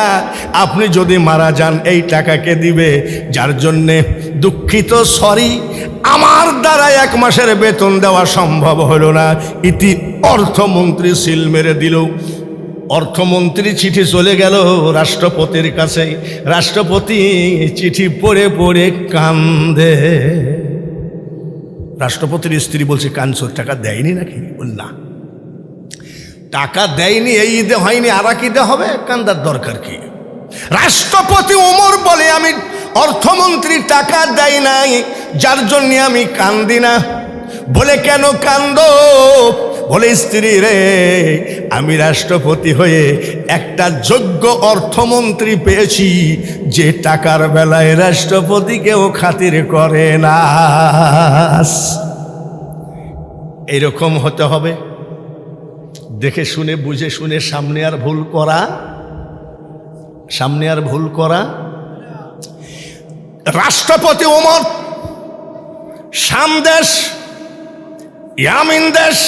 আপনি যদি মারা যান এই টাকাকে দিবে, যার জন্যে দুঃখিত, সরি, আমার দ্বারা 1 মাসের বেতন দেওয়া সম্ভব হলো না। ইতি অর্থমন্ত্রী সিল মেরে দিল। অর্থমন্ত্রী চিঠি চলে গেল রাষ্ট্রপতির কাছে। রাষ্ট্রপতি চিঠি পড়ে পড়ে কান্দে। রাষ্ট্রপতির স্ত্রী বলছে, কানসোর টাকা দেয়নি নাকি? বল না, টাকা দেয়নি, এই ঈদে হয়নি, আর এক ঈদে হবে, কান্দার দরকার কি? রাষ্ট্রপতি ওমর বলে, আমি অর্থমন্ত্রী টাকা দেয় নাই, যার জন্য আমি কান্দি না। বলে কেন কান্দো? বলে, স্ত্রী রে, আমি রাষ্ট্রপতি হয়ে একটা যোগ্য অর্থমন্ত্রী পেয়েছি, যে টাকার বেলায় রাষ্ট্রপতিকেও খাতির করে না। এরকম হতে হবে, দেখে শুনে বুঝে শুনে, সামনে আর ভুল করা, সামনে আর ভুল করা। রাষ্ট্রপতি ওমর শাম দেশ, ইয়ামিন দেশ,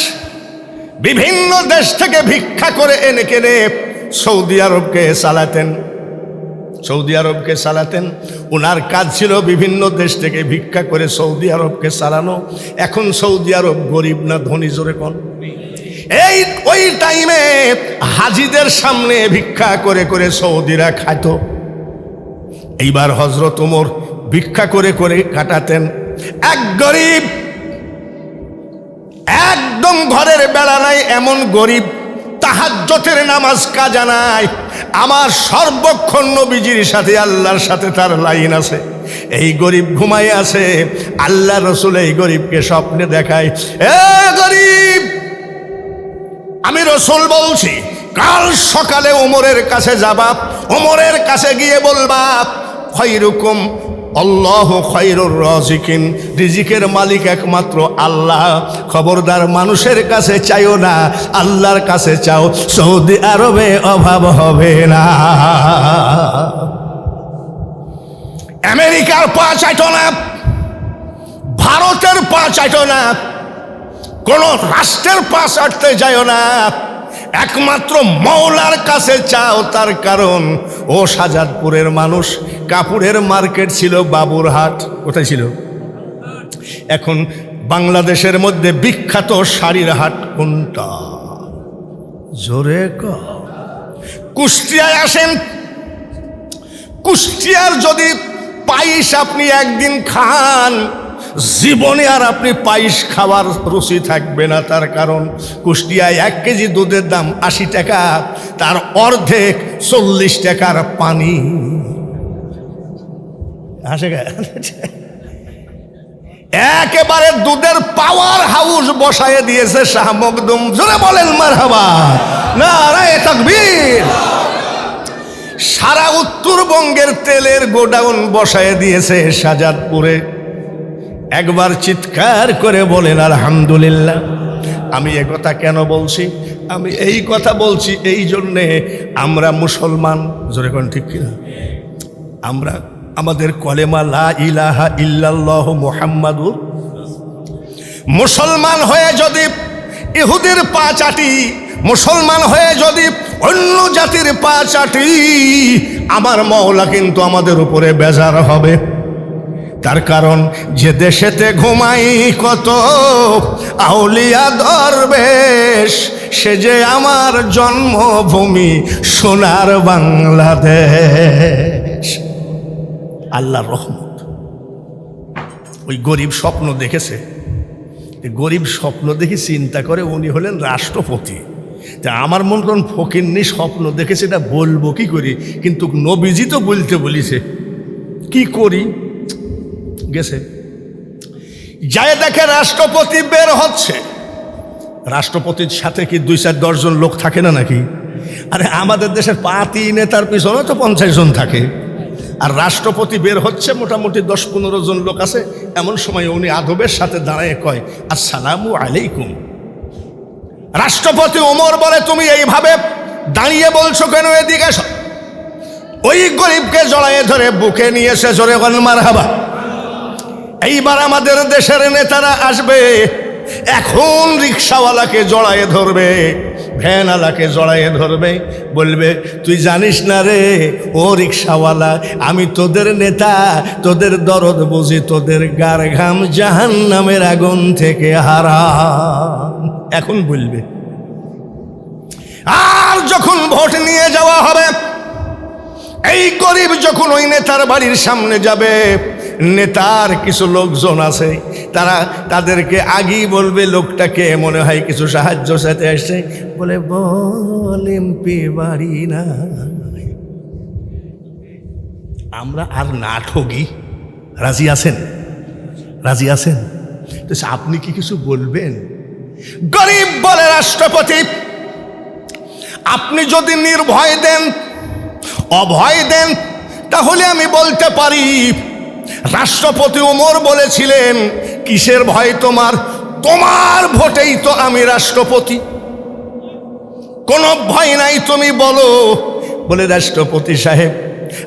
বিভিন্ন দেশ থেকে ভিক্ষা করে এনে কেনে সৌদি আরবকে চালাতেন। সৌদি আরবকে চালাতেন। ওনার কাজ ছিল বিভিন্ন দেশ থেকে ভিক্ষা করে সৌদি আরবকে চালানো। এখন সৌদি আরব গরিব না ধনী, জোরে কোন? ওই টাইমে হাজিদের সামনে ভিক্ষা করে করে সৌদিরা খাইত। এইবার হযরত ওমর ভিক্ষা করে করে কাটাতেন। এক গরিব, একদম ঘরের বেড়া নাই এমন গরিব, তাহাজ্জুদের নামাজ কাজা নাই, আমার সর্বক্ষণ নবীজির সাথে আল্লাহর সাথে তার লাইন আছে। এই গরিব ঘুমায় আছে, আল্লাহ রসুল এই গরিবকে স্বপ্নে দেখায়, এ গরিব, আমি রসুল বলছি কাল সকালে ওমরের কাছে যাবা, ওমরের কাছে গিয়ে বলবা খায়রুকুম আল্লাহু খায়রুর রাজিকিন, রিজিকের মালিক একমাত্র আল্লাহ। খবরদার মানুষের কাছে চাইও না, আল্লাহর কাছে চাও, সৌদি আরবে অভাব হবে না। আমেরিকার পা চাইতো না, ভারতের পা চাইতো না, কোন রাষ্ট্রের পা চাটতে যাইও না, একমাত্র মওলার কাছে চাও। তার কারণ ও শাহজাদপুরের মানুষ, কাপড়ের মার্কেট ছিল বাবুরহাট। কোথায় ছিল? এখন বাংলাদেশের মধ্যে বিখ্যাত শাড়ির হাট কোনটা? জোরে কও। কুষ্টিয়ায় আসেন, কুষ্টিয়ার যদি পায়েস আপনি একদিন খান, জীবনে আর আপনি পায়েস খাওয়ার রুচি থাকবে না। তার কারণ কুষ্টিয়ায় 1 কেজি দুধের দাম 80 টাকা, তার অর্ধেক 40 টাকার পানি। একেবারে দুধের পাওয়ার হাউস বসায় দিয়েছে শাহ মখদুম। জোরে বলেন মারহাবা, নারায়ে তাকবীর। সারা উত্তরবঙ্গের তেলের গোডাউন বসায় দিয়েছে শাহজাদপুরে। একবার চিৎকার করে বলেন আলহামদুলিল্লাহ। আমি একথা কেন বলছি? আমি এই কথা বলছি এই জন্যে, আমরা মুসলমান, জোরে কোন ঠিক কিনা? আমরা আমাদের কলেমা লা ইলাহা ইল্লাল্লাহ মুহাম্মাদুর, মুসলমান হয়ে যদি ইহুদির পা চাটি, মুসলমান হয়ে যদি অন্য জাতির পা চাটি, আমার মওলা কিন্তু আমাদের উপরে বেজার হবে। তার কারণ যে দেশেতে ঘুমাই কত আউলিয়া দরবেশ, সে যে আমার জন্মভূমি সোনার বাংলাদেশ। আল্লাহর রহমত। ওই গরিব স্বপ্ন দেখেছে, গরিব স্বপ্ন দেখে চিন্তা করে উনি হলেন রাষ্ট্রপতি। তা আমার মন কোন ফকিন্নি স্বপ্ন দেখেছে, এটা বলবো কি করি, কিন্তু নবীজি তো বলতে বলিছে, কি করি। গেছে যায় দেখে রাষ্ট্রপতি বের হচ্ছে। রাষ্ট্রপতির সাথে কি 2-4-10 জন লোক থাকে না নাকি? আরে আমাদের দেশের 5 নেতার পিছনে তো 50 জন থাকে, আর রাষ্ট্রপতি বের হচ্ছে মোটামুটি 10-15 জন লোক আছে। এমন সময় উনি আদবের সাথে দাঁড়ায় কয় আসসালামু আলাইকুম। রাষ্ট্রপতি ওমর বলে তুমি এইভাবে দাঁড়িয়ে বলছো কেন, এদিকে এসো। ওই গরিবকে জড়ায়ে ধরে বুকে নিয়ে এসে জোরে বলেন মারহাবা। এইবার আমাদের দেশের নেতারা আসবে, এখন রিক্সাওয়ালাকে জড়ায়ে ধরবে, ভ্যানওয়ালাকে জড়ায়ে ধরবে, বলবে তুই জানিস না রে ও রিক্সাওয়ালা, আমি তোদের নেতা, তোদের দরদ বুঝি, তোদের গার ঘাম জাহান্নামের আগুন থেকে হারাম। এখন বলবে। আর যখন ভোট নিয়ে যাওয়া হবে, এই গরিব যখন ওই নেতার বাড়ির সামনে যাবে, নেতার কিছু লোকজন আছে, তারা তাদেরকে আগেই বলবে লোকটাকে মনে হয় কিছু সাহায্য সাথে আসছে, বলে বল এমপি বাড়ি না। আমরা আর না ঠগি, রাজি আছেন? রাজি আছেন? তো আপনি কি কিছু বলবেন? গরিব বলে রাষ্ট্রপতি, আপনি যদি নির্ভয় দেন, অভয় দেন, তাহলে আমি বলতে পারি রাষ্ট্রপতি ওমর বলেছিলেন কিসের ভয় তোমার, তোমার ভোটেই তো আমি রাষ্ট্রপতি, কোনো ভয় নাই, তুমি বলো। বলে রাষ্ট্রপতি সাহেব,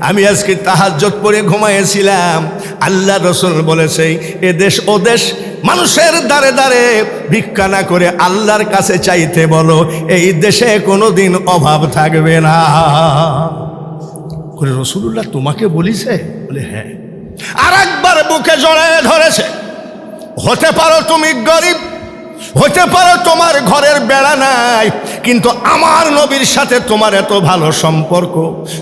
আমি আজকে তাহাজ্জুদ পড়ে ঘুমাইছিলাম, আল্লাহ রসুল বলেছে এদেশ ও দেশ মানুষের দ্বারে দ্বারে ভিক্ষা না করে আল্লাহর কাছে চাইতে বলো, এই দেশে কোনোদিন অভাব থাকবে না। করে রসুলুল্লাহ তোমাকে বলিছে? বলে হ্যাঁ। আর একবার বুকে জড়ায় ধরেছে, হতে পারো তুমি গরিব, হতে পারো তোমার ঘরের বেড়া নাই, কিন্তু আমার নবীর সাথে তোমার এত ভালো সম্পর্ক,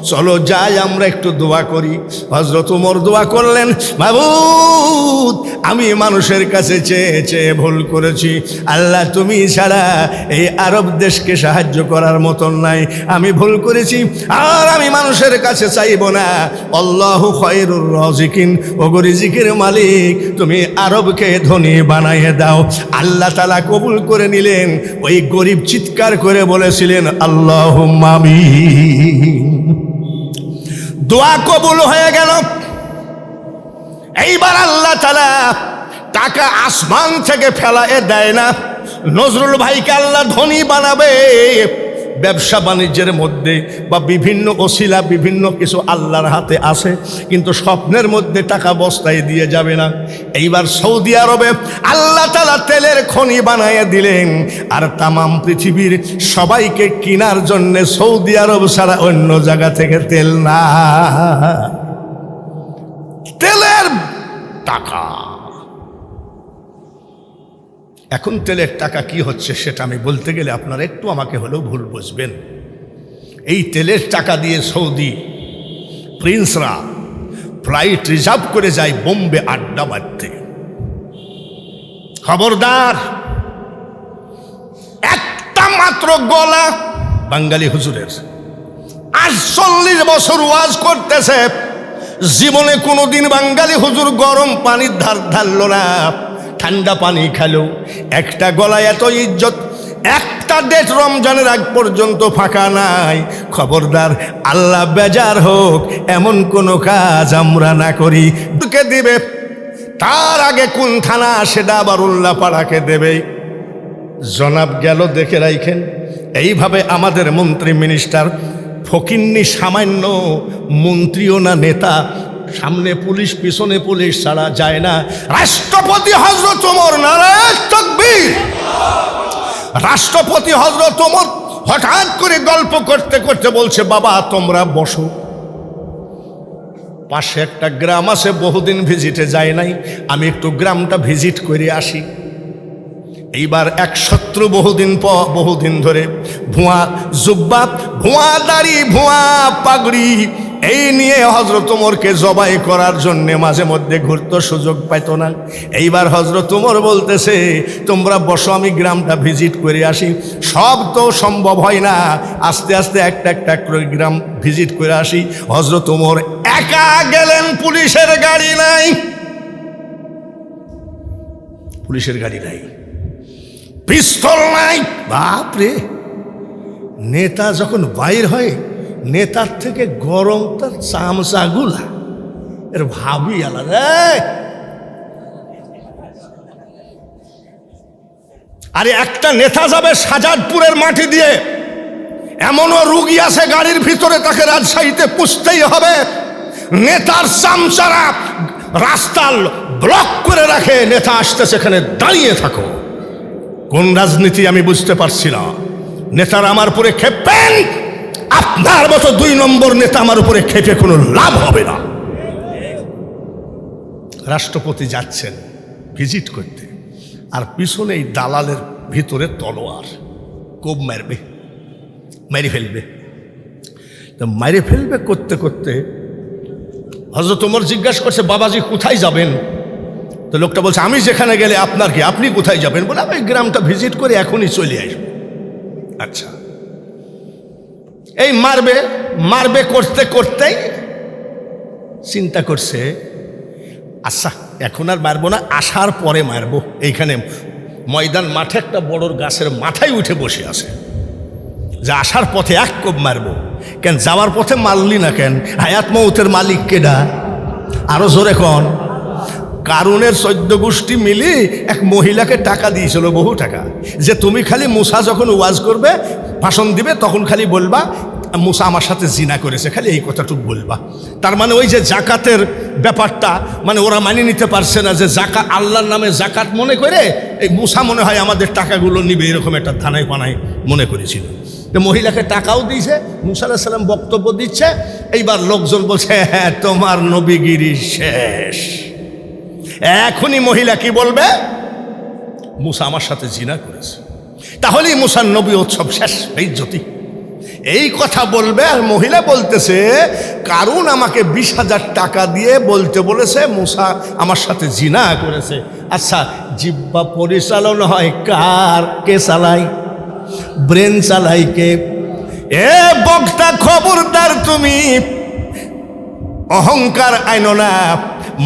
চলো যাই আমরা একটু দোয়া করি। হযরত ওমর দোয়া করলেন, মাবুদ আমি মানুষের কাছে চেয়ে চেয়ে ভুল করেছি, আল্লাহ তুমি ছাড়া এই আরব দেশকে সাহায্য করার মতন নাই, আমি ভুল করেছি আর আমি মানুষের কাছে চাইব না। আল্লাহু খায়রুর রাজিকিন, ওগো রিজিকের মালিক তুমি আরবকে ধনী বানাইয়ে দাও। আল্লাহ তাআলা কবুল করে নিলেন। ওই গরিব চিৎকার করে বলেছিলেন আল্লাহুম্মা আমিন। দোয়া কবুল হয়ে গেল। এইবার আল্লাহ তাআলা টাকা আসমান থেকে ফেলায়ে দেয় না, নজরুল ভাইকে আল্লাহ ধনী বানাবে। ব্যবসা বাণিজ্যের মধ্যে বা বিভিন্ন ওসিলা বিভিন্ন কিছু আল্লাহর হাতে আছে, কিন্তু স্বপ্নের মধ্যে টাকা বস্তায় দিয়ে যাবে না। এইবার সৌদি আরবে আল্লাহ তাআলা তেলের খনি বানায় দিলেন, আর তামাম পৃথিবীর সবাইকে কেনার জন্য সৌদি আরব ছাড়া অন্য জায়গা থেকে তেল না, তেলের টাকা। এখন তেলের টাকা কি হচ্ছে সেটা আমি বলতে গেলে আপনারা একটু আমাকে হলেও ভুল বুঝবেন। এই তেলের টাকা দিয়ে সৌদি প্রিন্সরা ফ্লাইট রিজার্ভ করে যায় বোম্বে আড্ডা মারতে। খবরদার, একটা মাত্র গলা বাঙালি হুজুরের 48 বছর ওয়াজ করতেছে, জীবনে কোনোদিন বাঙালি হুজুর গরম পানির ধার ধারল না, ঠান্ডা পানি খেলো। একটা গলায় এত ইজ্জত, একটা ডেট রমজানের আগ পর্যন্ত ফাঁকা নাই। খবরদার, আল্লাহ বেজার হোক এমন কোনো কাজ আমরা না করি। কে দিবে তার আগে কোন থানা সেটা আবার উল্লাহ পাড়াকে দেবে। জনাব গেল দেখে রাখেন। এইভাবে আমাদের মন্ত্রী মিনিস্টার ফকিন্নি সামান্য মন্ত্রীও না নেতা, সামনে পুলিশ পিছনে পুলিশ ছাড়া যায় না। রাষ্ট্রপতি হযরত ওমর, নারায়ে তাকবীর। রাষ্ট্রপতি হযরত ওমর হঠাৎ করে গল্প করতে করতে বলছে, বাবা তোমরা বসো। পাশে একটা গ্রাম আছে, বহুদিন ভিজিটে যায় নাই, আমি একটু গ্রামটা ভিজিট করে আসি। এইবার এক শত্রু বহুদিন ধরে ভুয়া জুব্বা, ভুয়া দাড়ি, ভুয়া পাগড়ি এই নিয়ে হযরত ওমরকে জবাই করার জন্য মাঝে মধ্যে ঘুরতে সুযোগ পাইত না। এইবার হযরত ওমর বলতেছে, তোমরা বসো আমি গ্রামটা ভিজিট করে আসি। সব তো সম্ভব হয় না, আস্তে আস্তে একটা একটা করে গ্রাম ভিজিট করে আসি। হযরত ওমর একা গেলেন, পুলিশের গাড়ি নাই, পুলিশের গাড়ি নাই, পিস্তল নাই। বাপরে, নেতা যখন বাইর হয়, নেতার থেকে গরম তার চামচাগুলা, এর ভাবি আলাদা। আরে একটা নেতা যাবে শাহজাদপুরের মাটি দিয়ে, এমনও রুগী আছে গাড়ির ভিতরে, তাকে রাজশাহীতে পুষতেই হবে। নেতার চামচারা রাস্তা ব্লক করে রাখে, নেতা আসতে সেখানে দাঁড়িয়ে থাকো। কোন রাজনীতি আমি বুঝতে পারছি না। নেতারা আমার উপরে খেপেন, আপনার মতো 2 নম্বর নেতা আমার উপরে খেপে কোনো লাভ হবে না। রাষ্ট্রপতি যাচ্ছেন ভিজিট করতে, আর পিছনে এই দালালের ভিতরে তলোয়ার, কোপ মারবে, মেরে ফেলবে। তো মেরে ফেলবে করতে করতে হযরত ওমর জিজ্ঞাসা করছে, বাবাজি কোথায় যাবেন? তো লোকটা বলছে, আমি যেখানে গেলে আপনার কি, আপনি কোথায় যাবেন? বলে আমি গ্রামটা ভিজিট করে এখনই চলে আসবো। আচ্ছা, এই মারবে মারবে করতে করতেই চিন্তা করছে, আচ্ছা এখন আর মারবো না, আসার পরে মারবো। এইখানে ময়দান মাঠে একটা বড় গাছের মাথায় উঠে বসে আছে, যে আসার পথে এক কোপ মারবো। কেন যাওয়ার পথে মারলি না কেন? হায়াত মৌতের মালিক কেডা? আরো জোরে কোন? কারুনের 14 গোষ্ঠী মিলে এক মহিলাকে টাকা দিয়েছিল, বহু টাকা, যে তুমি খালি মুসা যখন ওয়াজ করবে, ভাষণ দিবে, তখন খালি বলবা মুসা আমার সাথে জিনা করেছে, খালি এই কথাটুকু বলবা। তার মানে ওই যে জাকাতের ব্যাপারটা, মানে ওরা মানিয়ে নিতে পারছে না যে জাকাত আল্লাহর নামে জাকাত মনে করে এই মুসা মনে হয় আমাদের টাকাগুলো নিবে, এরকম একটা থানায় পানায় মনে করেছিল। তো মহিলাকে টাকাও দিয়েছে, মুসা আলাইহিস সালাম বক্তব্য দিচ্ছে, এইবার লোকজন বলছে হ্যাঁ তোমার নবীগিরি শেষ। এখনই মহিলা কি বলবে? মুসা আমার সাথে জিনা করেছে, তাহলেই মুসার নবী উৎসব শেষ, বেইজ্জতি, এই কথা বলবে। আর মহিলা বলতেছে কারণ আমাকে 20,000 টাকা দিয়ে বলতে বলেছে মুসা আমার সাথে জিনা করেছে। আচ্ছা, জিহ্বা পরিচালনা হয় কার? কে চালাই? ব্রেন চালাই কে? এ বক্তা খবরদার, তুমি অহংকার আইনো না।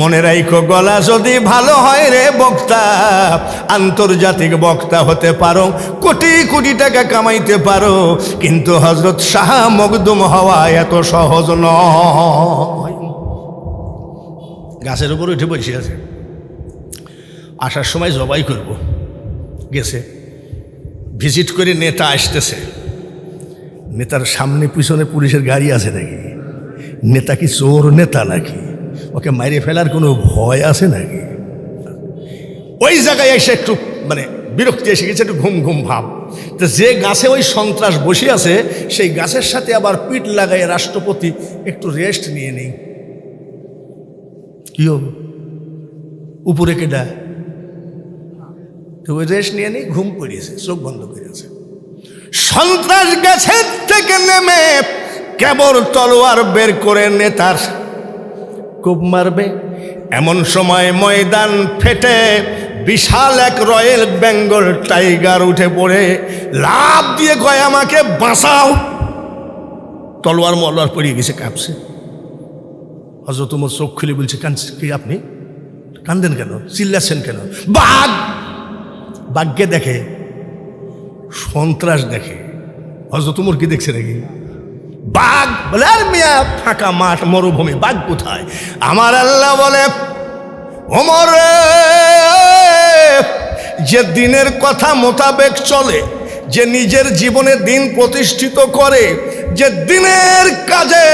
মনে রাখো, গলা যদি ভালো হয় রে বক্তা, আন্তর্জাতিক বক্তা হতে পারো, কোটি কোটি টাকা কামাইতে পারো, কিন্তু হযরত শাহ মখদুম হওয়া এত সহজ নয়। গাছের উপর উঠে বসে আছে, আসার সময় জবাই করব গেছে, ভিজিট করে নেতা আসতেছে, নেতার সামনে পিছনে পুলিশের গাড়ি আছে নাকি? নেতা কি চোর নেতা নাকি? ওকে মাইরে ফেলার কোনো ভয় আছে নাকি? ওই জায়গায় এসে একটু মানে বিরক্তি এসে গেছে, একটু ঘুম ঘুম ভাব। তো যে গাছে ওই সন্ত্রাস বসে আছে, সেই গাছের সাথে আবার পিঠ লাগাই রাষ্ট্রপতি একটু রেস্ট নিয়ে নেই। কি হবে? উপরে কেডা? তো ওই রেস্ট নিয়ে নেই, ঘুম পড়িয়েছে, চোখ বন্ধ করে আছে। সন্ত্রাস গাছের থেকে নেমে কেবল তলোয়ার বের করে নেতার কোপ মারবে, এমন সময় ময়দান ফেটে বিশাল এক রয়্যাল বেঙ্গল টাইগার উঠে পড়ে লাফ দিয়ে কয় আমাকে বাঁচাও। তলোয়ার মলোয়ার পড়িয়ে গেছে, কাঁপছে। হযরত ওমর চোখ খুলে বলছে কি আপনি কান্দেন কেন, চিল্লাচ্ছেন কেন? বাঘ! বাঘকে দেখে, সন্ত্রাস দেখে। হযরত ওমর কি দেখছে নাকি? বাঘ! বলে আর মিয়া ফাঁকা মাঠ, মরুভূমি, বাঘ কোথায়? আমার আল্লাহ বলে ওমর, যে দিনের কথা মোতাবেক চলে, যে নিজের জীবনে দিন প্রতিষ্ঠিত করে, যে দিনের কাজে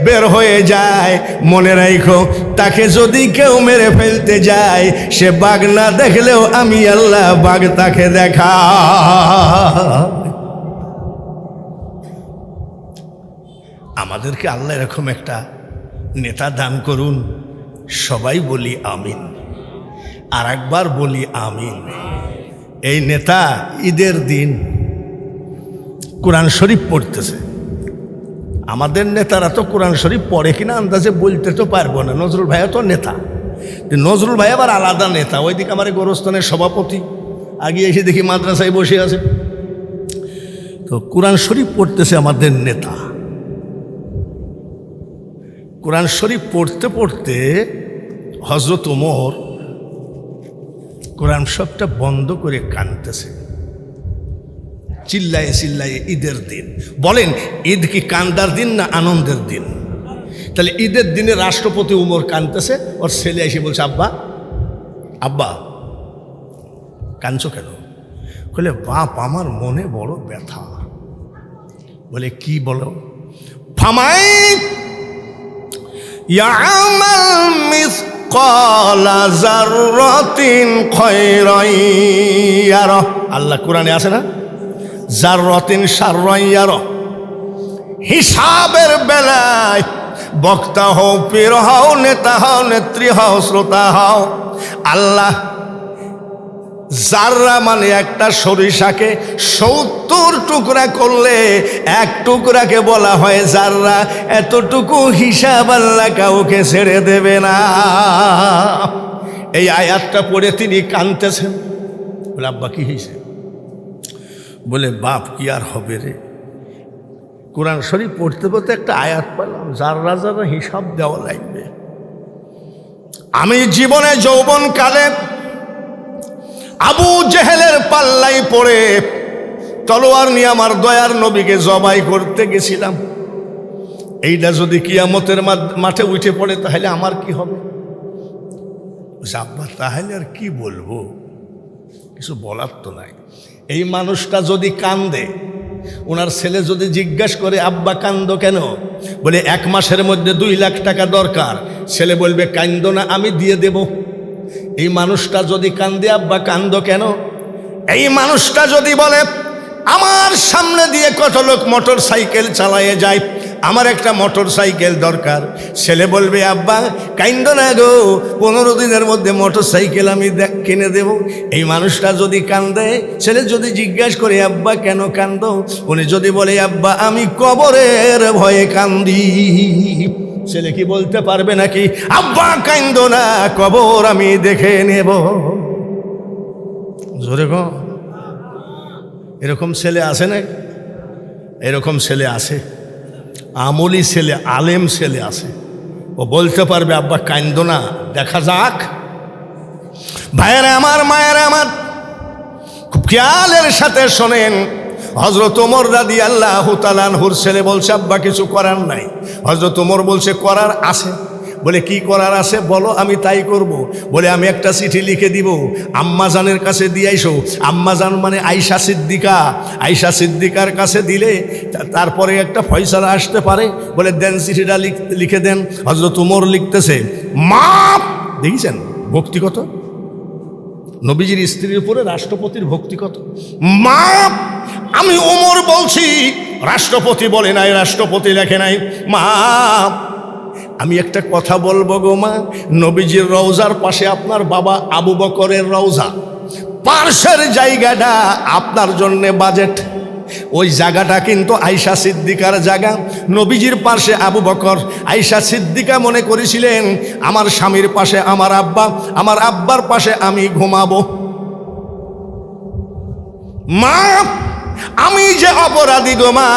বের হয়ে যায়, মনে রাখো তাকে যদি কেউ মেরে ফেলতে যায়, সে বাঘ না দেখলেও আমি আল্লাহ বাঘ তাকে দেখা। আমাদেরকে আল্লাহ এরকম একটা নেতা দান করুন, সবাই বলি আমিন। আর একবার বলি আমিন। এই নেতা ঈদের দিন কোরআন শরীফ পড়তেছে। আমাদের নেতারা তো কোরআন শরীফ পড়ে কিনা আন্দাজে বলতে তো পারবো না। নজরুল ভাইয়া তো নেতা, নজরুল ভাই আবার আলাদা নেতা। ওইদিকে আমার গোরস্থানের সভাপতি, আগে এসে দেখি মাদ্রাসায় বসে আছে। তো কোরআন শরীফ পড়তেছে আমাদের নেতা। কোরআন শরীফ পড়তে পড়তে হযরত ওমর কোরআন শরীফটা বন্ধ করে কাঁদতেছে, চিল্লায়ে চিল্লায়ে। ঈদের দিন, বলেন ঈদ কি কান্দার দিন না আনন্দের দিন? তাহলে ঈদের দিনে রাষ্ট্রপতি ওমর কাঁদতেছে, ওর ছেলে এসে বলছে আব্বা আব্বা কাঁদছো কেন? বলে বাপ আমার মনে বড় ব্যথা। বলে কি বলো? ফামাই ইয়ামাল মিসকালা যাররাতিন খায়রান ইয়ারা। আল্লাহ কোরআনে আছে না, যাররাতিন শাররান ইয়ারা। হিসাবের বেলায় বক্তা হও, পীর হও, নেতা হও, নেত্রী হও, শ্রোতা হও, আল্লাহ জাররা মানে একটা সরিষাকে 70 টুকরা করলে এক টুকরাকে বলা হয় জাররা। এতটুকু হিসাব আল্লাহ কাউকে ছেড়ে দেবে না। এই আয়াতটা পড়ে তিনি কাঁদতেছেন। বলে আব্বা কি হয়েছে? বলে বাপ কি আর হবে রে, কোরআন শরীফ পড়তে পড়তে একটা আয়াত পেলাম, জাররা জাররা হিসাব দেওয়া লাগবে। আমি জীবনে যৌবন কালে আবু জেহেলের পাল্লাই পড়ে তলোয়ার নিয়ে আমার দয়ার নবীকে জবাই করতে গেছিলাম। এইটা যদি কিয়ামতের মাঠে উঠে পড়ে তাহলে আমার কি হবে? আব্বা তাহলে আর কি বলবো, কিছু বলার তো নাই। এই মানুষটা যদি কান্দে, ওনার ছেলে যদি জিজ্ঞাসা করে আব্বা কান্দো কেন? বলে 1 মাসের মধ্যে 2 লাখ টাকা দরকার। ছেলে বলবে কান্দো না, আমি দিয়ে দেব। এই মানুষটা যদি কান্দে আব্বা কান্দো কেন? এই মানুষটা যদি বলে আমার সামনে দিয়ে কত লোক মোটর সাইকেল চালায়ে যায়, আমার একটা মোটর সাইকেল দরকার। ছেলে বলবে আব্বা কাইন্দ না গো, 15 দিনের মধ্যে মোটর সাইকেল আমি কিনে দেব। এই মানুষটা যদি কান্দে, ছেলে যদি জিজ্ঞাসা করে আব্বা কেন কান্দো, উনি যদি বলে আব্বা আমি কবরের ভয়ে কান্দি, ছেলে কি বলতে পারবে নাকি আব্বা কাইন্দ না, কবর আমি দেখে নেব? জোরে গো, এরকম ছেলে আসে না? এরকম ছেলে আসে, আমলি ছেলে, আলেম ছেলে আছে, ও বলতে পারবে আব্বা কাইন্দ না, দেখা যাক। ভাইয়েরা আমার, মায়েরা আমার, খুব খেয়ালের সাথে শোনেন। হযরত ওমর রাদিয়াল্লাহু তাআলা আনহুর ছেলে বলছে আব্বা কিছু করার নাই। হযরত ওমর বলছে করার আছে। বলে কি করার আছে বলো, আমি তাই করব। বলে আমি একটা চিঠি লিখে দিব, আম্মাজানের কাছে দিয়ে আইসো। আম্মাজান মানে আয়েশা সিদ্দিকা, আয়েশা সিদ্দিকার কাছে দিলে তারপরে একটা ফয়সালা আসতে পারে। বলে দেন চিঠিটা লিখে দেন। হযরত ওমর লিখতেছে মা, দেখেছেন ভক্তি কত, নবীজির স্ত্রীর উপরে রাষ্ট্রপতির ভক্তি কত। মা আমি ওমর বলছি, রাষ্ট্রপতি বলে নাই, রাষ্ট্রপতি লেখে নাই। মা আমি একটা কথা বলবো গো মা, নবীজির রওজার পাশে আপনার বাবা আবু বকরের রওজা, পার্শ্বের জায়গাটা আপনার জন্য বাজেট, ওই জায়গাটা কিন্তু আয়েশা সিদ্দিকার জায়গা। নবীজির পাশে আবু বকর, আয়েশা সিদ্দিকা মনে করেছিলেন আমার স্বামীর পাশে আমার আব্বা, আমার আব্বার পাশে আমি ঘুমাবো। মা আমি যে অপরাধী গো মা,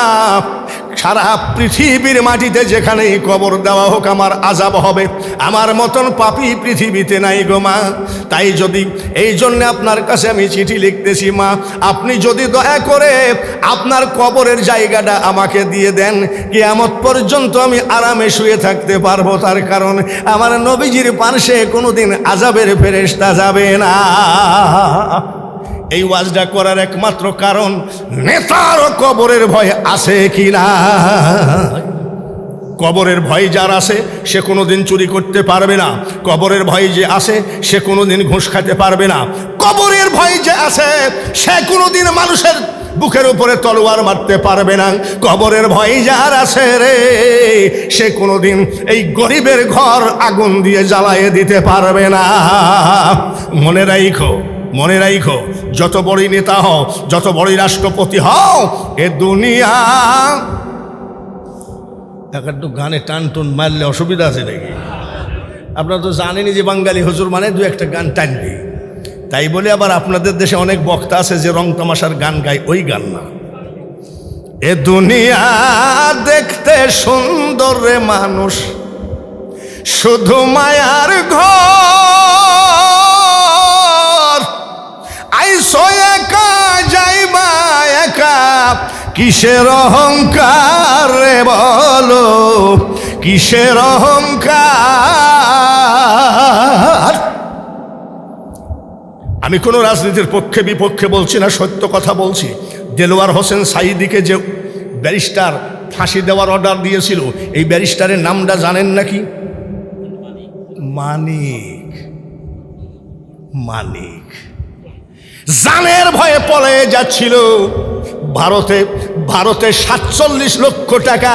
সারা পৃথিবীর মাটিতে যেখানেই কবর দেওয়া হোক আমার আযাব হবে, আমার মতন পাপী পৃথিবীতে নাই গো মা। তাই যদি এই জন্য আপনার কাছে আমি চিঠি লিখতেছি মা, আপনি যদি দয়া করে আপনার কবরের জায়গাটা আমাকে দিয়ে দেন, কিয়ামত পর্যন্ত আমি আরামে শুয়ে থাকতে পারবো। তার কারণ আমার নবীজির পাশে কোনোদিন আযাবের ফেরেশতা যাবে না। এই ওয়াজটা করার একমাত্র কারণ নেতার কবরের ভয় আছে কি না। কবরের ভয় যার আছে সে কোনোদিন চুরি করতে পারবে না, কবরের ভয় যে আছে সে কোনোদিন ঘুষ খেতে পারবে না, কবরের ভয় যে আছে সে কোনোদিন মানুষের বুকের উপরে তলোয়ার মারতে পারবে না। কবরের ভয় যার আছে রে, সে কোনোদিন এই গরিবের ঘর আগুন দিয়ে জ্বালায়ে দিতে পারবে না। মনে রাখো, মনে রাখো, যত বড়ই নেতা হও, যত বড়ই রাষ্ট্রপতি হও, এ দুনিয়া একটু গানে টান টুন মারলে অসুবিধা আছে নাকি? আপনারা তো জানেনই যে বাঙালি হুজুর মানে দু একটা গান টানবে। তাই বলে আবার আপনাদের দেশে অনেক বক্তা আছে যে রং তামাশার গান গায়, ওই গান না। এ দুনিয়া দেখতে সুন্দর রে মানুষ, শুধু মায়ার ঘর, আইসো একা যাইবা একা, কিসের অহংকার রে বলো, কিসের অহংকার। আমি কোনো রাজনীতির পক্ষে বিপক্ষে বলছি না, সত্য কথা বলছি। দেলোয়ার হোসেন সাঈদীকে যে ব্যারিস্টার ফাঁসি দেওয়ার অর্ডার দিয়েছিল, এই ব্যারিস্টারের নামটা জানেন নাকি? মানিক। মানিক জানের ভয়ে পলায়ে যাচ্ছিল ভারতে। 47 লক্ষ টাকা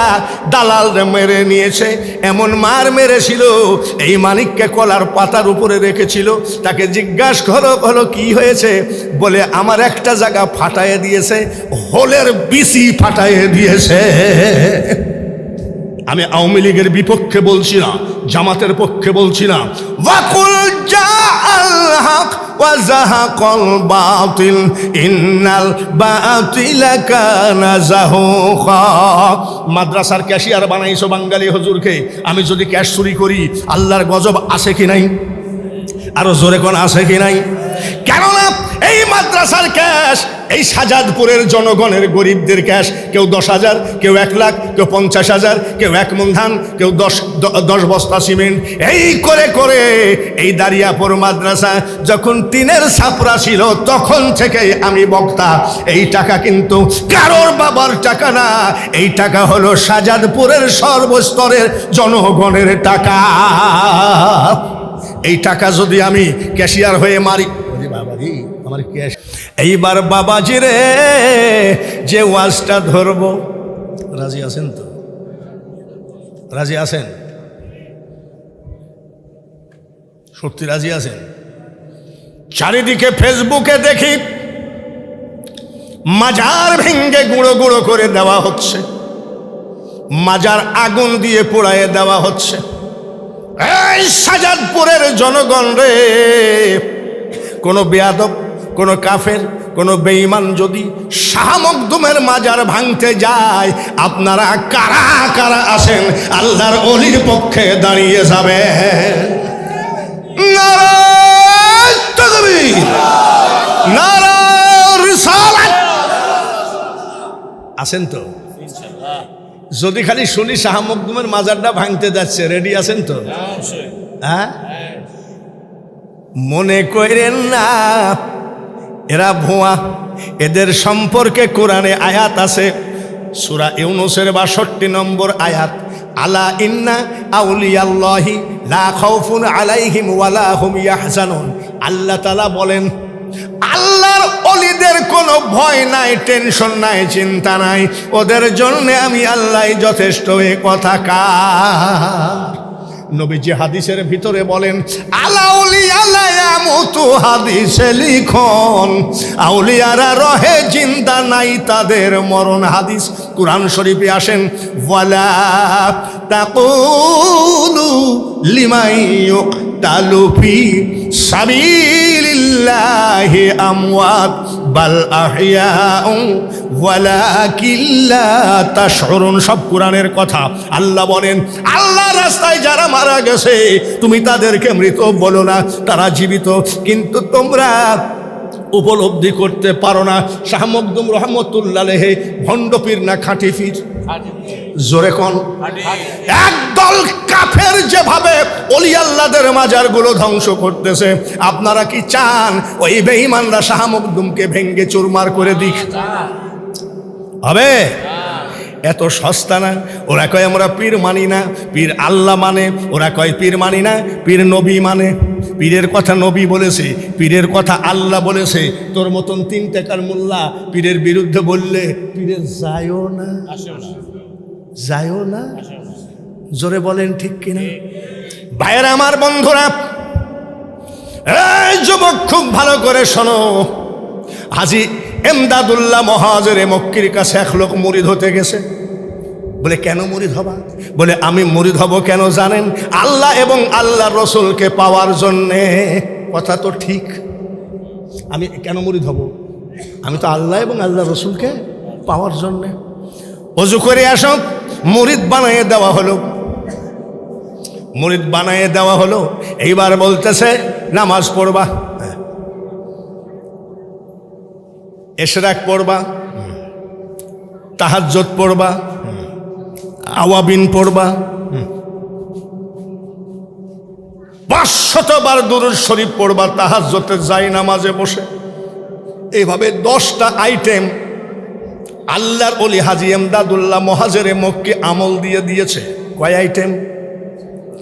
দালাল মেরে নিয়েছে, এমন মার মেরেছিল এই মানিককে কলার পাতার উপরে রেখেছিল। তাকে জিজ্ঞাসা হলো কি হয়েছে, বলে আমার একটা জায়গা ফাটাইয়ে দিয়েছে, হোলের বিসি ফাটাইয়ে দিয়েছে। আমি আওয়ামী লীগের বিপক্ষে বলছি না, জামাতের পক্ষে বলছি না। ওয়াকুল জাআল হক ওয়া যাহাকাল বাতিল ইন্নাল বাতিলা কানা যাহুকা। মাদ্রাসার ক্যাশিয়ার বানাইছো বাঙালি হুজুরকে, আমি যদি ক্যাশ চুরি করি আল্লাহর গজব আছে কি নাই? আরো জোরে কোন আছে কি নাই? কেননা এই মাদ্রাসার ক্যাশ এই শাহজাদপুরের জনগণের গরিবদের ক্যাশ। কেউ 10,000, কেউ 1 লাখ, কেউ 50,000, কেউ 1 মণ ধান, কেউ 10 বস্তা সিমেন্ট। এই করে করে এই দারিয়াপুর মাদ্রাসা যখন টিনের ছাপরা ছিল তখন থেকে আমি বক্তা। এই টাকা কিন্তু কারোর বাবার টাকা না, এই টাকা হলো শাহজাদপুরের সর্বস্তরের জনগণের টাকা। এই টাকা যদি আমি ক্যাশিয়ার হয়ে মারি, বাবারি আমার কি এইবার বাবাজি রে যে ওয়াজটা ধরবো, রাজি আছেন তো? রাজি আছেন? সত্যি রাজি আছেন? চারিদিকে ফেসবুকে দেখি মাজার ভেঙ্গে গুঁড়ো গুঁড়ো করে দেওয়া হচ্ছে, মাজার আগুন দিয়ে পোড়ায় দেওয়া হচ্ছে। এই সাজাদপুরের জনগণ রে, কোনো বেয়াদব, কোনো কাফের, কোনো বেঈমান যদি শাহ মখদুমের মাজার ভাঙতে যায়, আপনারা কারা কারা আছেন আল্লাহর ওলির পক্ষে দাঁড়িয়ে যাবেন? নারায়ে তাকবীর, নারায়ে রিসালাত। আছেন তো? যদি খালি শুনি শাহ মখদুমের মাজারটা ভাঙতে যাচ্ছে, রেডি আছেন তো? হ্যাঁ, মনে করেন না এরা ভুয়া। এদের সম্পর্কে কোরআনে আয়াত আছে, সূরা ইউনূসের ৬২ নম্বর আয়াত, আলা ইন্না আউলিয়াল্লাহি লা খাউফুন আলাইহিম ওয়ালা হুম ইয়াহজানুন। আল্লাহ তাআলা বলেন, আল্লাহর ওলিদের কোনো ভয় নাই, টেনশন নাই, চিন্তা নাই, ওদের জন্য আমি আল্লাহ যথেষ্ট। এ কথা কার? নবীজি হাদিসের ভিতরে বলেন, আলাউলিয়ালা ইয়ামুতু, হাদিসে লিখন আউলিয়ারা রহে, জিন্দা নাই তাদের মরণ। হাদিস কুরআন শরীফে আসেন, ওয়ালা তাকুলু লিমান ইউকতালু ফি সাবিলিল্লাহি আমওয়াত বাল আহইয়াউ ওয়ালাকিন লা তাশউরুন। সব কোরআনের কথা। আল্লাহ বলেন, আল্লাহর রাস্তায় যারা মারা গেছে তুমি তাদেরকে মৃত বলো না, তারা জীবিত, কিন্তু তোমরা উপলব্ধি করতে পারো না। শাহ মখদুম রহমতুল্লাহ আলাইহি ভণ্ড পীর না খাঁটি পীর? জোরে কোন? একদল কাফের যেভাবে ওলি আল্লাহদের মাজারগুলো ধ্বংস করতেছে, আপনারা কি চান ওই বেঈমানরা শাহ মখদুমকে ভেঙ্গে চুরমার করে দিক? হবে? এত সস্তা না। ওরা কয় আমরা পীর মানি না, পীর আল্লাহ মানে। ওরা কয় পীর মানি না, পীর নবী মানে। পীরের কথা নবী বলেছে, পীরের কথা আল্লাহ বলেছে। তোর মতন ৩ টাকার মোল্লা পীরের বিরুদ্ধে বললে পীরের যায়ও না, যায়ও না। জোরে বলেন ঠিক কিনা? ভাইয়েরা আমার, বন্ধুরা, এই যুবক খুব ভালো করে শোনো। হাজী এমদাদুল্লাহ মহাজের মক্কির কাছে এক লোক মুরিদ হতে গেছে। বলে কেন মুরিদ হবা? বলে আমি মুরিদ হব কেন জানেন? আল্লাহ এবং আল্লাহর রসুলকে পাওয়ার জন্যে। কথা তো ঠিক। আমি কেন মুরিদ হব? আমি তো আল্লাহ এবং আল্লাহর রসুলকে পাওয়ার জন্যে। ওযু করে আসো, মুরিদ বানিয়ে দেওয়া হলো, মুরিদ বানিয়ে দেওয়া হলো। এইবার বলতেছে নামাজ পড়বা, ইশরাক পড়বা, তাহাজ্জুদ পড়বা, আওয়াবিন পড়বা, ৫০০ বার দুরূদ শরীফ পড়বা তাহাজ্জুদের যাই নামাজে বসে। এইভাবে 10টা আইটেম আল্লাহর ওলি হাজী এমদাদুল্লাহ মহাজেরে মক্কি আমল দিয়ে দিয়েছে। কয় আইটেম?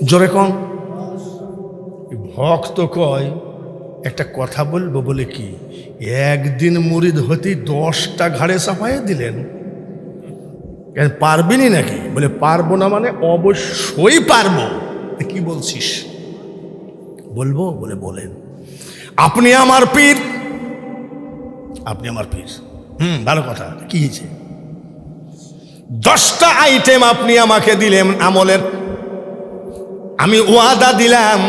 জোরে কম। ভক্ত কয় একটা কথা বলবো, বলে কি একদিন মুরিদ হতেই 10টা ঘাড়ে চাপাইয়ে দিলেন, পারবিনি নাকি? বলে পারবো না মানে অবশ্যই পারবো। কি বলছিস? বলবো। বলে বলেন। আপনি আমার পীর, আপনি আমার পীর। ভালো কথা। কি হয়েছে? 10টা আইটেম আপনি আমাকে দিলেন আমলের, আমি ওয়াদা দিলাম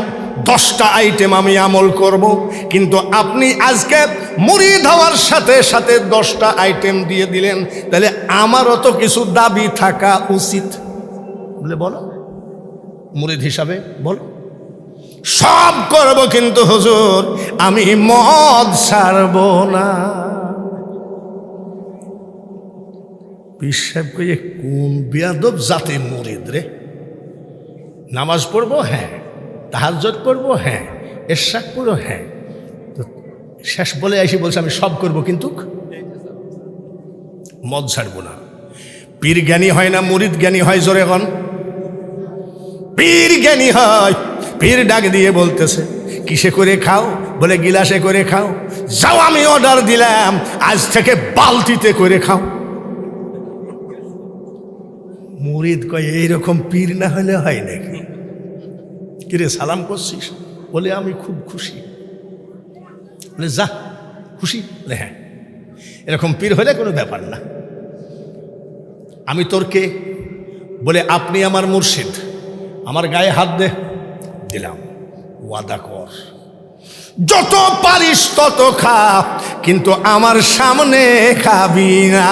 10টা আইটেম আমি আমল করব, কিন্তু আপনি আজকে মুরিদ হওয়ার সাথে সাথে 10টা আইটেম দিয়ে দিলেন, তাহলে আমারও তো কিছু দাবি থাকা উচিত। বলে বলো, মুরিদ হিসাবে বলো। সব করব, কিন্তু হুজুর আমি মদ ছাড়ব না। পীর সাহেব কইয়ে কোন বেয়াদব জাতের মুরিদ রে? নামাজ পড়বো, হ্যাঁ। তাহাজ্জুদ পড়বো, হ্যাঁ। ইশরাক পড়বো, হ্যাঁ। তো শেষ বলে এসে বলছে আমি সব করব, কিন্তু মদ ছাড়বো না। পীর জ্ঞানী হয় না মুরিদ জ্ঞানী হয়? জোরে এখন। পীর জ্ঞানী হয়। পীর ডাক দিয়ে বলতেছে কিসে করে খাও? বলে গিলাসে করে খাও। যাও আমি অর্ডার দিলাম আজ থেকে বালতিতে করে খাও। মুরিদ কয় এইরকম পীর না হলে হয় নাকি? কিরে সালাম করছিস? বলে আমি খুব খুশি। বলে যা, খুশি? বলে হ্যাঁ। এরকম পীর হলে কোনো ব্যাপার না। আমি তোর কে? বলে আপনি আমার মুর্শিদ। আমার গায়ে হাত দে। দিলাম। ওয়াদা কর যত পারিস তত খা, কিন্তু আমার সামনে খাবি না।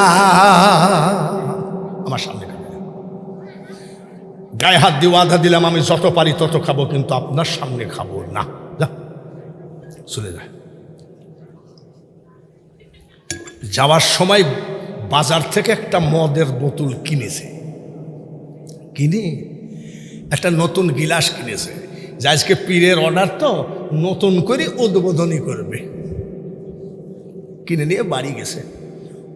আমার সামনে খাবি না। গায়ে হাত দিয়ে ওয়াদা দিলাম আমি যত পারি তত খাবো, কিন্তু আপনার সামনে খাবো না। যা, চলে যায়। যাওয়ার সময় বাজার থেকে একটা মদের বোতল কিনেছে, কিনে একটা নতুন গিলাস কিনেছে, যে আজকে পীরের অর্ডার তো নতুন করে উদ্বোধনী করবে। কিনে নিয়ে বাড়ি গেছে।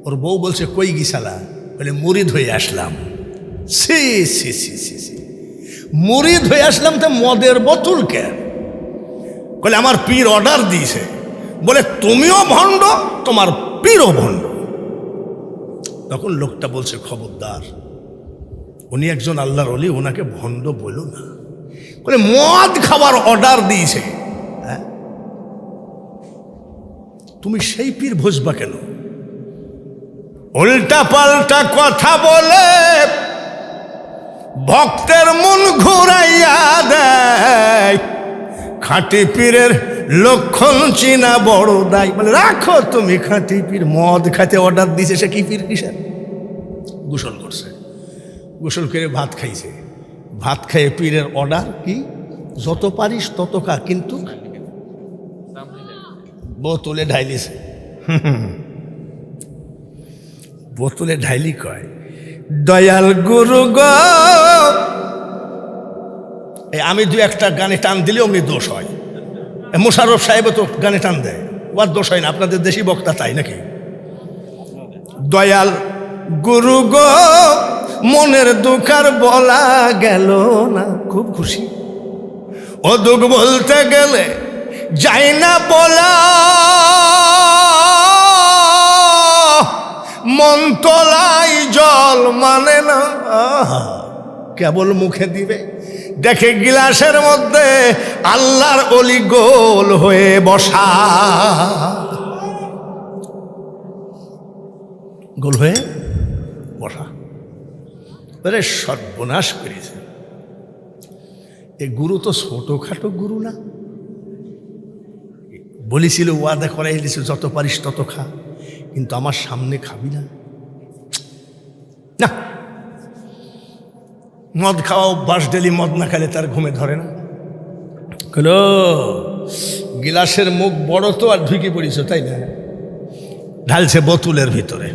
ওর বউ বলছে কই গিসালা? বলে মুরিদ হয়ে আসলাম। সি সি সি সি সি, মুরিদ হয়ে আসলাম তো মদের বোতল কেন? বলে আমার পীর অর্ডার দিয়েছে। বলে তুমিও ভণ্ড, তোমার পীরও ভণ্ড। তখন লোকটা বলছে খবরদার, উনি একজন আল্লাহর ওলি, ওনাকে ভণ্ড বলো না। বলে মদ খাবার অর্ডার দিয়েছে, হ্যাঁ? তুমি সেই পীর ভজবা কেন? উল্টা পাল্টা কথা বলে ভক্তের মন ঘুরাইয়া দেয়। খাঁটি পীরের লক্ষণ চিনা বড় দায়। বলে রাখো তুমি খাঁটি পীর। মদ খাইতে অর্ডার দিয়েছে, সে কি পীর কিসের? গোসল করছে, গোসল করে ভাত খাইছে। ভাত খাইয়ে পীরের অর্ডার কি? যত পারিস তত খা, কিন্তু বোতলে ঢাইলিছে। বোতলে ঢাইলি কয় দয়াল গুরু গো। আমি দু একটা গানে টান দিলে অমনি দোষ হয়। মোশাররফ সাহেবও তো গানে টান দেয়, ওর দোষ হয় না। আপনাদের দেশি বক্তা তাই নাকি? দয়াল গুরু গো মনের দুঃখ আর বলা গেল না। খুব খুশি। ও দুঃখ বলতে গেলে যাই না বলা, মন তোলাই জল মানে না। কেবল মুখে দিবে, দেখে গিলাসের মধ্যে আল্লাহর অলি গোল হয়ে বসা। গোল হয়ে বসা। আরে সর্বনাশ করেছে। এই গুরু তো ছোটখাটো গুরু না। বলেছিল ওয়াদা করাই দিয়েছিল যত পারিস তত খা, কিন্তু আমার সামনে খাবি না। না, মদ খাওয়া অভ্যাস, ডেলি মদ না খেলে তার ঘুমে ধরে না। হলো গিলাসের মুখ বড় তো, আর ঢুকে পড়িস তাই না? ঢালছে বোতলের ভিতরে।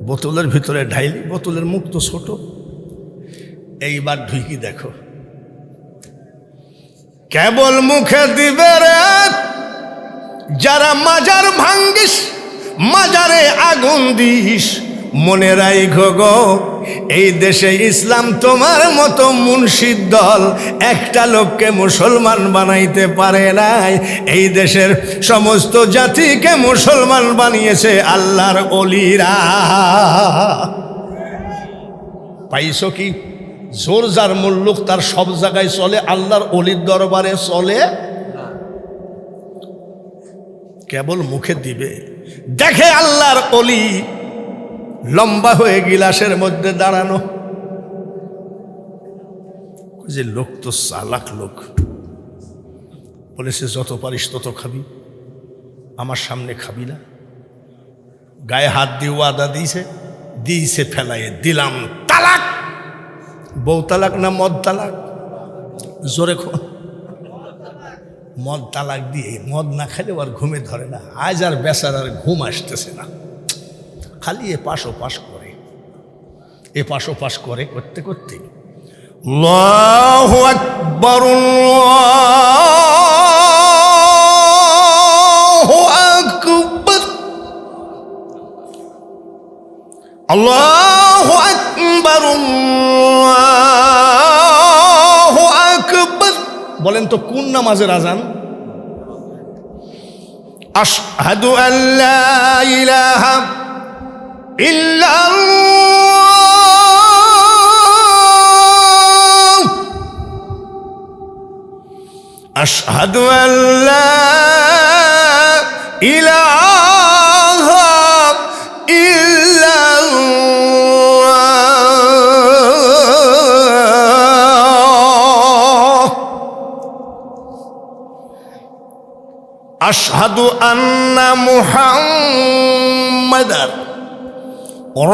বোতলের ভিতরে ঢাইলি, বোতলের মুখ তো ছোট। এইবার ঢুকি দেখো, কেবল মুখে দিবে রে। যারা মাজার ভাঙ্গিস, মাজারে আগুন দিস, মনে রাইখো গো এই দেশে ইসলাম তোমার মতো মুনশিদ দল একটা লোককে মুসলমান বানাইতে পারে নাই। এই দেশের সমস্ত জাতিকে মুসলমান বানিয়েছে আল্লাহর ওলিরা। পাইছো কি? জোর যার মুল্লুক তার সব জায়গায় চলে, আল্লাহর ওলির দরবারে চলে। কেবল মুখে দিবে, দেখে আল্লাহর ওলি লম্বা হয়ে গিলাসের মধ্যে দাঁড়ানো। যে লোক তো চালাক লোক। বলেছে যত পারিস তত খাবি, আমার সামনে খাবি না। গায়ে হাত দিয়ে ওয়াদা দিয়েছে ফেলাইয়ে দিলাম। তালাক। বউ তালাক না মদ তালাক? জোরে মদ তালাক দিয়ে, মদ না খেলে আর ঘুমে ধরে না। আজ আর বেচারার ঘুম আসতেছে না, খালি এপাশ ওপাশ করে, এপাশ ওপাশ করে, করতে করতে আল্লাহু আকবার, আল্লাহু আকবার, আল্লাহু আকবার, আল্লাহু আকবার। বলেন তো কোন নামাজের আজান? আশহাদু আল্লা ইলাহা ইল্লাল্লাহ আশহাদু আল্লা ইলাহা ইল্লাল্লাহ আশহাদু আন্না মুহাম্মাদার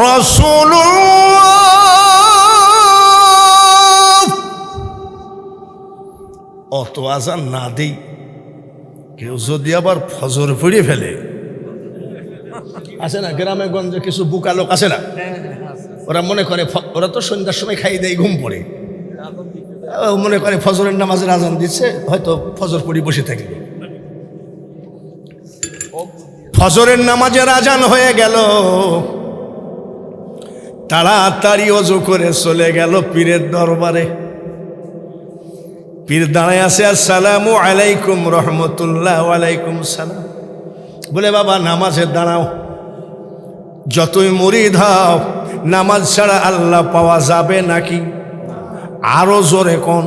রাসূলুল্লাহ। অত আজান না দেই, কেউ যদি আবার ফজর পড়ে ফেলে, আছে না গ্রামে গঞ্জে কিছু বুকা লোক আছে না, ওরা মনে করে ওরা তো সন্ধ্যার সময় খাই দেয়, ঘুম পড়ে, মনে করে ফজরের নামাজের আজান দিচ্ছে, হয়তো ফজর পড়ে বসে থাকবে। ফজরের নামাজের আজান হয়ে গেল, তাড়াতাড়ি ওযু করে চলে গেল পীরের দরবারে। পীর দাঁড়ায় আছে, আসসালামু আলাইকুম রহমতুল্লাহ। ওয়ালাইকুম সালাম। বলে বাবা নামাজে দাঁড়াও, যতই মুরিদ হও নামাজ ছাড়া আল্লাহ পাওয়া যাবে নাকি? আরো জোরে কোন।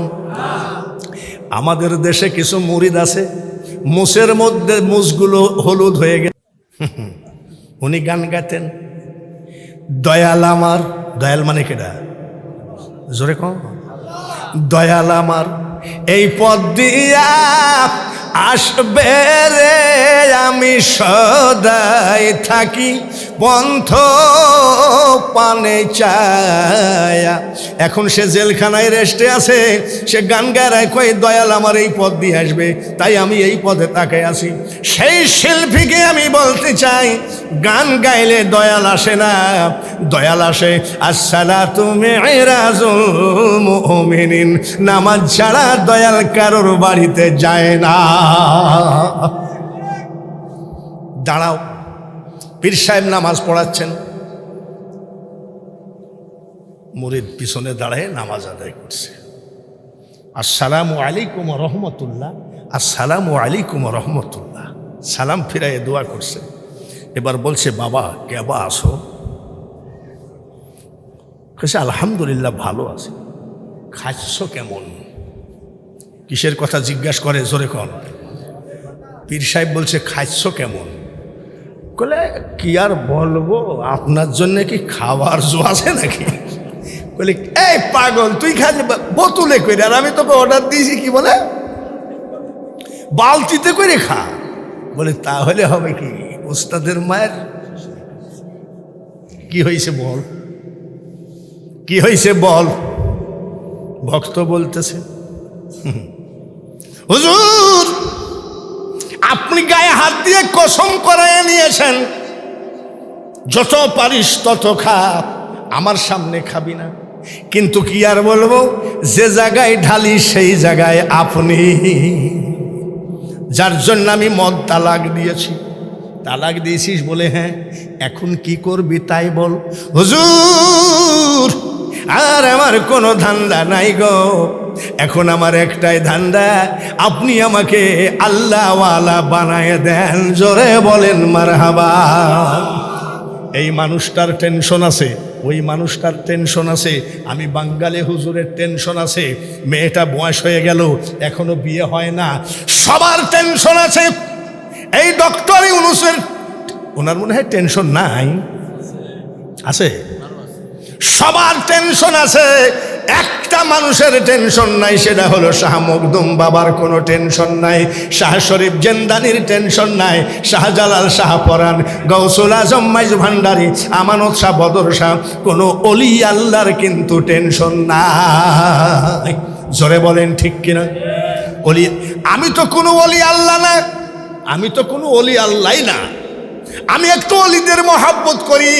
আমাদের দেশে কিছু মুরিদ আছে, মুসের মধ্যে মুসগুলো হলুদ হয়ে গেছে। উনি গান গাইতেন, দয়াল আমার, দয়াল মানে কেডা? জোরে কোন। দয়াল আমার এই পথ দিয়া আসবে রে, আমি সদাই থাকি পন্থ পানে চায়া। এখন সে জেলখানায় রেস্টে আছে, সে গান গায় কয় দয়াল আমার এই পথ দিয়ে আসবে, তাই আমি এই পথে তাকাই আছি। সেই শিল্পীকে আমি বলতে চাই, গান গাইলে দয়াল আসে না, দয়াল আসে আসসালাতু মিরাজুল মুমিনিন। নামাজ ছাড়া দয়াল কারোর বাড়িতে যায় না। দাঁড়াও, পীর সাহেব নামাজ পড়াচ্ছেন, মুরিদ পিছনে দাঁড়ায় নামাজ আদায় করছে। আসসালামু আলাইকুম রহমতুল্লাহ, আসসালামু আলাইকুম রহমতুল্লাহ, সালাম ফিরাইয়ে দোয়া করছে। এবার বলছে বাবা কেবা আসো? কেছে আলহামদুলিল্লাহ ভালো আছে। খাচ্ছ কেমন? কিসের কথা জিজ্ঞাসা করে, জোরে কন। পীর সাহেব বলছে খাচ্ছ কেমন? বলে কি আর বলবো, আপনার জন্য কি খাবার জো আছে নাকি? বলে এই পাগল, তুই খালি বোতলে করে, আর আমি তোকে অর্ডার দিয়েছি কি বলে বালতিতে করে খা। বলে তাহলে হবে কি? ওস্তাদের মায়ের কি হয়েছে বল, কি হয়েছে বল। ভক্ত বলতেছে হুজুর আপনি গায়ে হাত দিয়ে কসম করায় নিয়েছেন, যত পারিস তত খা, আমার সামনে খাবি না। কিন্তু কি আর বলবো, যে জায়গায় ঢালি সেই জায়গায় আপনি, যার জন্য আমি মদ তালাক দিয়েছি। তালাক দিয়েছিস? বলে হ্যাঁ। এখন কি করবি তাই বল। হুজুর আর আমার কোনো ধান্দা নাই গো, এখন আমার একটাই ধান্দা, আপনি আমাকে আল্লাহওয়ালা বানায় দেন। জোরে বলেন মারহাবা। এই মানুষটার টেনশন আছে, ওই মানুষটার টেনশন আছে, আমি বাঙ্গালে হুজুরের টেনশন আছে, মেয়েটা বয়স হয়ে গেল এখনো বিয়ে হয় না, সবার টেনশন আছে। এই ডক্টর ইউনূসের, ওনার মনে হয় টেনশন নাই, আছে? সবার টেনশন আছে, একটা মানুষের টেনশন নাই, সেটা হলো শাহ মখদুম বাবার কোনো টেনশন নাই, শাহ শরীফ জেন্দানির টেনশন নাই, শাহজালাল শাহ পরাণ, গৌসুল আজম মাইজ ভান্ডারী, আমানত শাহ বদর শাহ, কোনো অলি আল্লাহর কিন্তু টেনশন নাই। জোরে বলেন ঠিক কিনা? অলি, আমি তো কোনো অলি আল্লাহ না, আমি তো কোনো অলি আল্লাহ না। আমি একটু অলিদের মহাব্বত করি,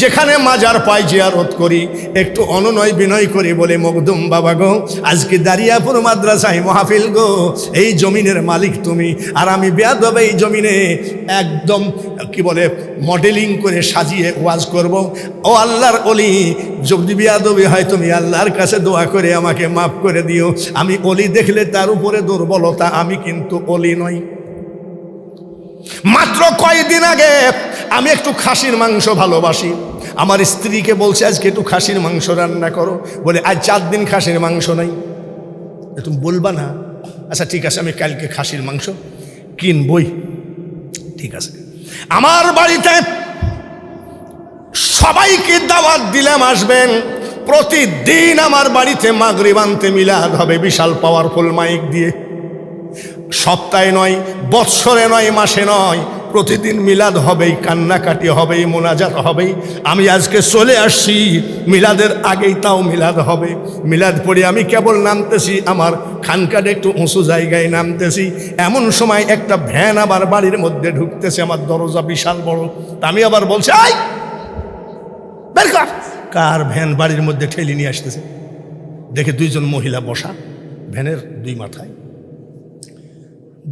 যেখানে মাজার পাই জিয়ারত করি, একটু অনুনয় বিনয় করি, বলে মখদুম বাবা গো, আজকে দারিয়াপুর মাদ্রাসায় মাহফিল গো, এই জমিনের মালিক তুমি, আর আমি বেয়াদব এই জমিনে একদম কি বলে মডেলিং করে সাজিয়ে ওয়াজ করব। ও আল্লাহর অলি, যদি বেয়াদবি হয় তুমি আল্লাহর কাছে দোয়া করে আমাকে মাফ করে দিও। আমি অলি দেখলে তার উপরে দুর্বলতা, আমি কিন্তু অলি নই। মাত্র কয়েকদিন আগে আমি একটু খাসির মাংস ভালোবাসি, আমার স্ত্রীকে বলছে আজকে একটু খাসির মাংস রান্না করো, বলে আজ 4 দিন খাসির মাংস নাই। তুমি বলবা না? আচ্ছা ঠিক আছে, আমি কালকে খাসির মাংস কিনবই। ঠিক আছে, আমার বাড়িতে সবাইকে দাওয়াত দিলাম আসবেন। প্রতিদিন আমার বাড়িতে মাগরিব আনতে মিলাদ হবে বিশাল পাওয়ারফুল মাইক দিয়ে। সপ্তাহে নয়, বৎসরে নয়, মাসে নয়, প্রতিদিন মিলাদ হবেই, কান্নাকাটি হবেই, মোনাজাত হবেই। আমি আজকে চলে আসছি মিলাদের আগেই, তাও মিলাদ হবে। মিলাদ পড়ে আমি কেবল নামতেছি, আমার খানকাটে একটু উঁচু জায়গায় নামতেছি, এমন সময় একটা ভ্যান আবার বাড়ির মধ্যে ঢুকতেছে। আমার দরজা বিশাল বড়, আমি আবার বলছি আই বের কর। কার ভ্যান বাড়ির মধ্যে ঠেলে নিয়ে আসতেছে, দেখে 2 জন মহিলা বসা, ভ্যানের 2 মাথায়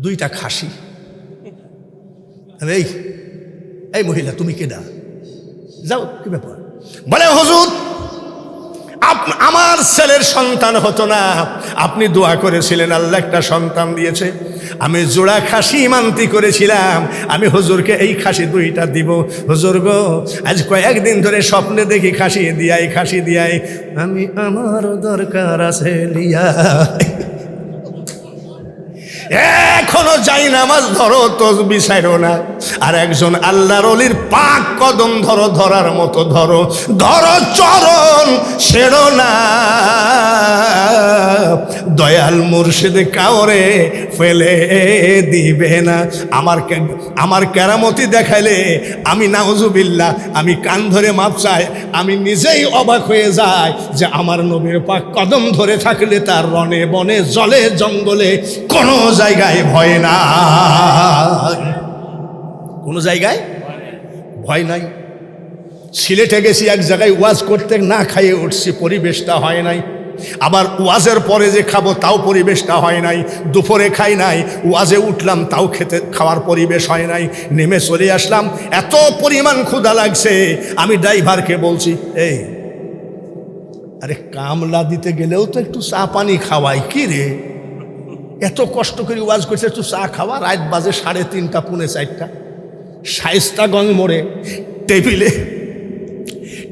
2টা খাসি। এই এই মহিলা তুমি কেডা? যাও, কি ব্যাপার? বলে হুজুর আমার ছেলের সন্তান হতো না, আপনি দোয়া করেছিলেন, আল্লাহ একটা সন্তান দিয়েছে। আমি জোড়া খাসি মানতি করেছিলাম, আমি হুজুরকে এই খাসি 2টা দিব। হুজুর গো, আজ কয়েকদিন ধরে স্বপ্নে দেখি খাসি দিয়াই, খাসি দিয়াই। আমি আমার দরকার আছে লিয়া, এখনো যাই নামাজ ধরো, তসবিহ ছাইরো না। আর একজন আল্লাহর ওলির পাক কদম ধরো, ধরার মতো ধরো, ধরো চরণ ছেড়ো না। দয়াল মুর্শিদ কাউরে ফেলে দিবে না। আমার কেরামতি দেখাইলে আমি নাউজুবিল্লাহ, আমি কান ধরে মাপ চাই, আমি নিজেই অবাক হয়ে যাই যে আমার নবীর পাক কদম ধরে থাকলে তার রনে বনে জলে জঙ্গলে কোনো জায়গায় ভয় নাই, কোনো জায়গায় ভয় নাই। সিলেটে গেছি, এক জায়গায় ওয়াজ করতে না খাইয়ে উঠছি, পরিবেশটা হয় নাই। আবার ওয়াজের পরে যে খাবো তাও পরিবেশটা হয় নাই। দুপুরে খাই নাই, ওয়াজে উঠলাম তাও খাওয়ার পরিবেশ হয় নাই। নেমে চলে আসলাম, এত পরিমাণ ক্ষুধা লাগছে। আমি ড্রাইভারকে বলছি, এই আরে কামলা দিতে গেলেও তো একটু চা পানি খাওয়াই, কি রে এত কষ্ট করে ওয়াজ করছে, একটু চা খাওয়া। রাত বাজে 3:30 পৌনে 4টা। শায়েস্তাগঞ্জ মোড়ে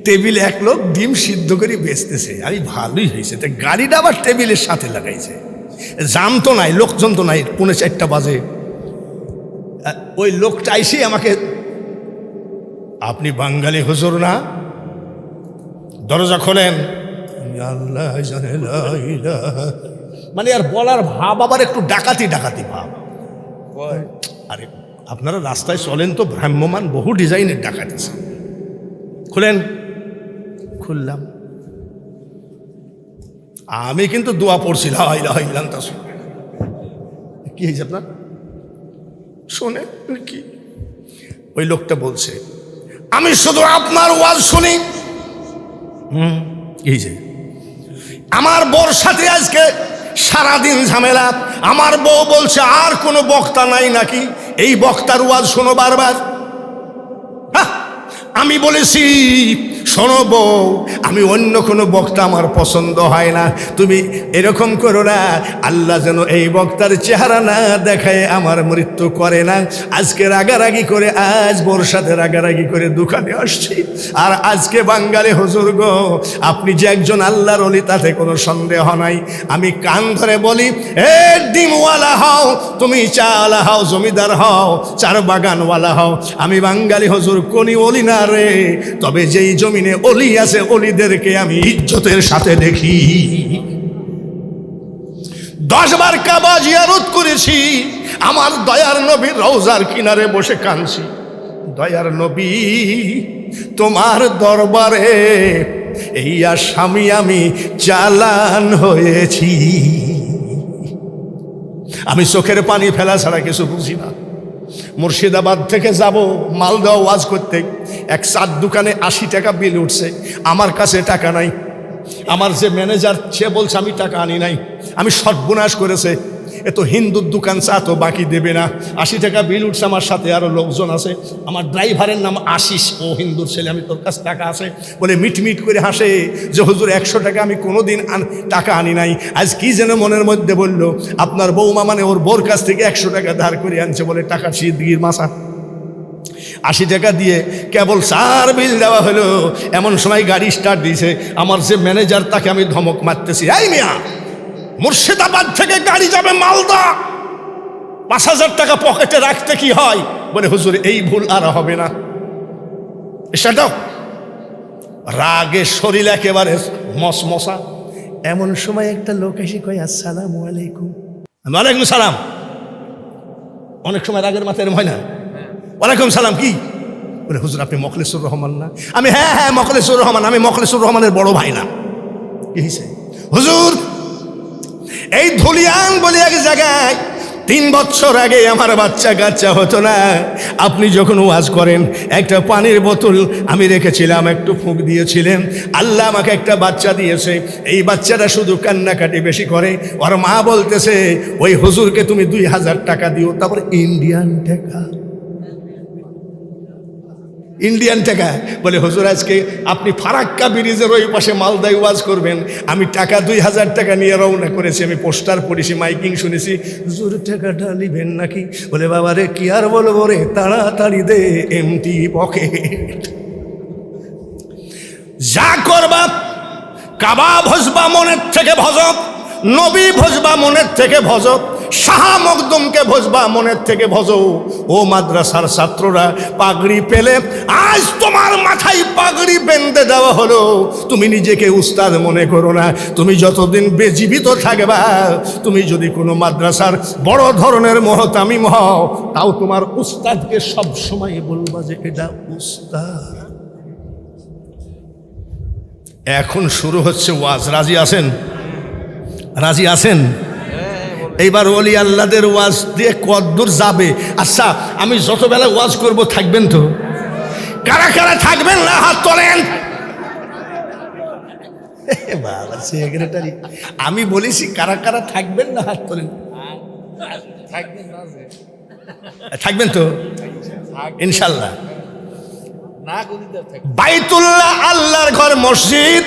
টেবিলে এক লোক ডিম সিদ্ধ করে বেচতেছে। আমি ভালোই হয়েছে, তো গাড়িটা আবার টেবিলের সাথে লাগাইছে। জাম তো নাই, লোকজন তো নাই, পৌনে 4টা বাজে। ওই লোকটা এসে আমাকে, আপনি বাঙালি হুজুর না? দরজা খোলেন। আল্লাহ জানে, লা ইলাহা, মানে আর বলার ভাব আবার একটু ডাকাতি ভাব। আরে আপনারা রাস্তায় চলেন তো, ভ্রাম্যমান বহু ডিজাইনের ডাকাত আছে। খুলেন। খুললাম, আমি কিন্তু দোয়া পড়ছি, লা ইলাহা ইল্লাল্লাহ। কি হয়েছে আপনার? শোনে কি ওই লোকটা বলছে, আমি শুধু আপনার ওয়াজ শুনি। এই যে আমার বউর সাথে আজকে সারাদিন ঝামেলা। আমার বউ বলছে আর কোনো বক্তা নাই নাকি, এই বক্তার ওয়াজ শোনো বারবার। আমি বলেছি, শোনো বউ, আমি অন্য কোনো বক্তা আমার পছন্দ হয় না, তুমি এরকম করো না। আল্লাহ যেন এই বক্তার চেহারা না দেখায় আমার মৃত্যু করে না। আজকে রাগারাগি করে, আজ বোর সাথে রাগারাগি করে দোকানে আসছি। আর আজকে বাঙালি হুজুর গো, আপনি যে একজন আল্লাহর ওলি তাতে কোনো সন্দেহ নাই। আমি কান ধরে বলি, এ ডিমওয়ালা হও, তুমি চাওয়ালা হও, জমিদার হও, চার বাগানওয়ালা হও, আমি বাঙালি হুজুর কোনি ওলি না রে। তবে যেই জমিনে অলি আছে, অলিদেরকে আমি ইজ্জতের সাথে দেখি। 10 বার কাবা জিয়ারত করেছি, আমার দয়ার নবীর রওজার কিনারে বসে কাঁদছি। দয়ার নবী, তোমার দরবারে এই আসামি আমি চালান হয়েছি। আমি চোখের পানি ফেলা ছাড়া কিছু বুঝি না। মুর্শিদাবাদ থেকে যাব মালদহ ওয়াজ করতে, এক চার দোকানে 80 টাকা বিল উঠছে, আমার কাছে টাকা নাই। আমার যে ম্যানেজার সে বলছে আমি টাকা আনি নাই। আমি সর্বনাশ করেছে, এ তো হিন্দুর দোকান, চা তো বাকি দেবে না। 80 টাকা বিল উঠছে, আমার সাথে আরও লোকজন আছে, আমার ড্রাইভারের নাম আশিস, ও হিন্দুর ছেলে, আমি তোর কাছে টাকা আছে বলে মিটমিট করে হাসে যে হুজুর 100 টাকা আমি কোনোদিন টাকা আনি নাই, আজ কি যেন মনের মধ্যে বলল আপনার বৌমা মানে ওর বোর কাছ থেকে 100 টাকা ধার করে আনছে বলে টাকা সিদ্দির মাসা। 80 টাকা দিয়ে কেবল 4 বিল দেওয়া হলো, এমন সময় গাড়ি স্টার্ট দিয়েছে, আমার যে ম্যানেজার তাকে আমি ধমক মারতেছি, এই মিয়া মুর্শিদাবাদ থেকে গাড়ি যাবে মালদা, 5000 টাকা পকেটে রাখতে কি হয়? বলে হুজুর এই ভুল আর হবে না। সেটাও রাগে শরীর একেবারে মশমশা। এমন সময় একটা লোক এসে কয় আসসালামু আলাইকুম। ওয়ালাইকুম সালাম। অনেক সময় রাগের মাথায় হয় না, ওয়ালাইকুম সালাম। কি বলে হুজুর আপনি মখলেসুর রহমান না? আমি হ্যাঁ হ্যাঁ মখলেসুর রহমান, আমি মখলেসুর রহমানের বড় ভাই না। কি হয়েছে? হুজুর এই ধুলিয়ান বলে এক জায়গায় 3 বছর আগে আমার বাচ্চা কাচ্চা হতো না, আপনি যখন ওয়াজ করেন একটা পানির বোতল আমি রেখেছিলাম, একটু ফুঁক দিয়েছিলেন, আল্লাহ আমাকে একটা বাচ্চা দিয়েছে, এই বাচ্চাটা শুধু কান্নাকাটি বেশি করে, ওর মা বলতেছে ওই হুজুরকে তুমি 2000 টাকা দিও। তারপরে ইন্ডিয়ান টাকা, ইন্ডিয়ান টাকা। বলে হুজুর আজকে আপনি ফারাক্কা ব্রিজের ওই পাশে মালদায় ওয়াজ করবেন, আমি টাকা 2000 টাকা নিয়ে রওনা করেছি, আমি পোস্টার পড়েছি, মাইকিং শুনেছি, হুজুর টাকাটা নিবেন নাকি? বলে বাবা রে কি আর বলবো রে, তাড়াতাড়ি দে এমটি পকেট। যা করবা কাবা ভজবা মনের থেকে ভজব, নবী ভজবা মনের থেকে ভজব, শাহ মখদুমকে ভজবা মনের থেকে ভজো। ও মাদ্রাসার ছাত্ররা পাগড়ি পেলে আজ তোমার মাথায় পাগড়ি বেঁধে দেওয়া হলো, তুমি নিজেকে উস্তাদ মনে করো না, তুমি যতদিন বেজীবিত থাকবা, তুমি যদি কোনো মাদ্রাসার বড় ধরনের মহতামিম হও, তাও তোমার উস্তাদকে সব সময় বলবা যে এটা উস্তাদ। এখন শুরু হচ্ছে ওয়াজ, রাজি আছেন? রাজি আছেন? এইবার ওলি আল্লাহদের ওয়াজ দিয়ে কদ্দূর যাবে? আচ্ছা আমি যত বেলা ওয়াজ করব থাকবেন তো? কারা কারা থাকবেন না হাত তোলেন। বাবা সেক্রেটারি, আমি বলেছি কারা কারা থাকবেন না হাত তোলেন। থাকবেন তো ইনশাল্লাহ? বাইতুল্লাহ আল্লাহর ঘর, মসজিদ,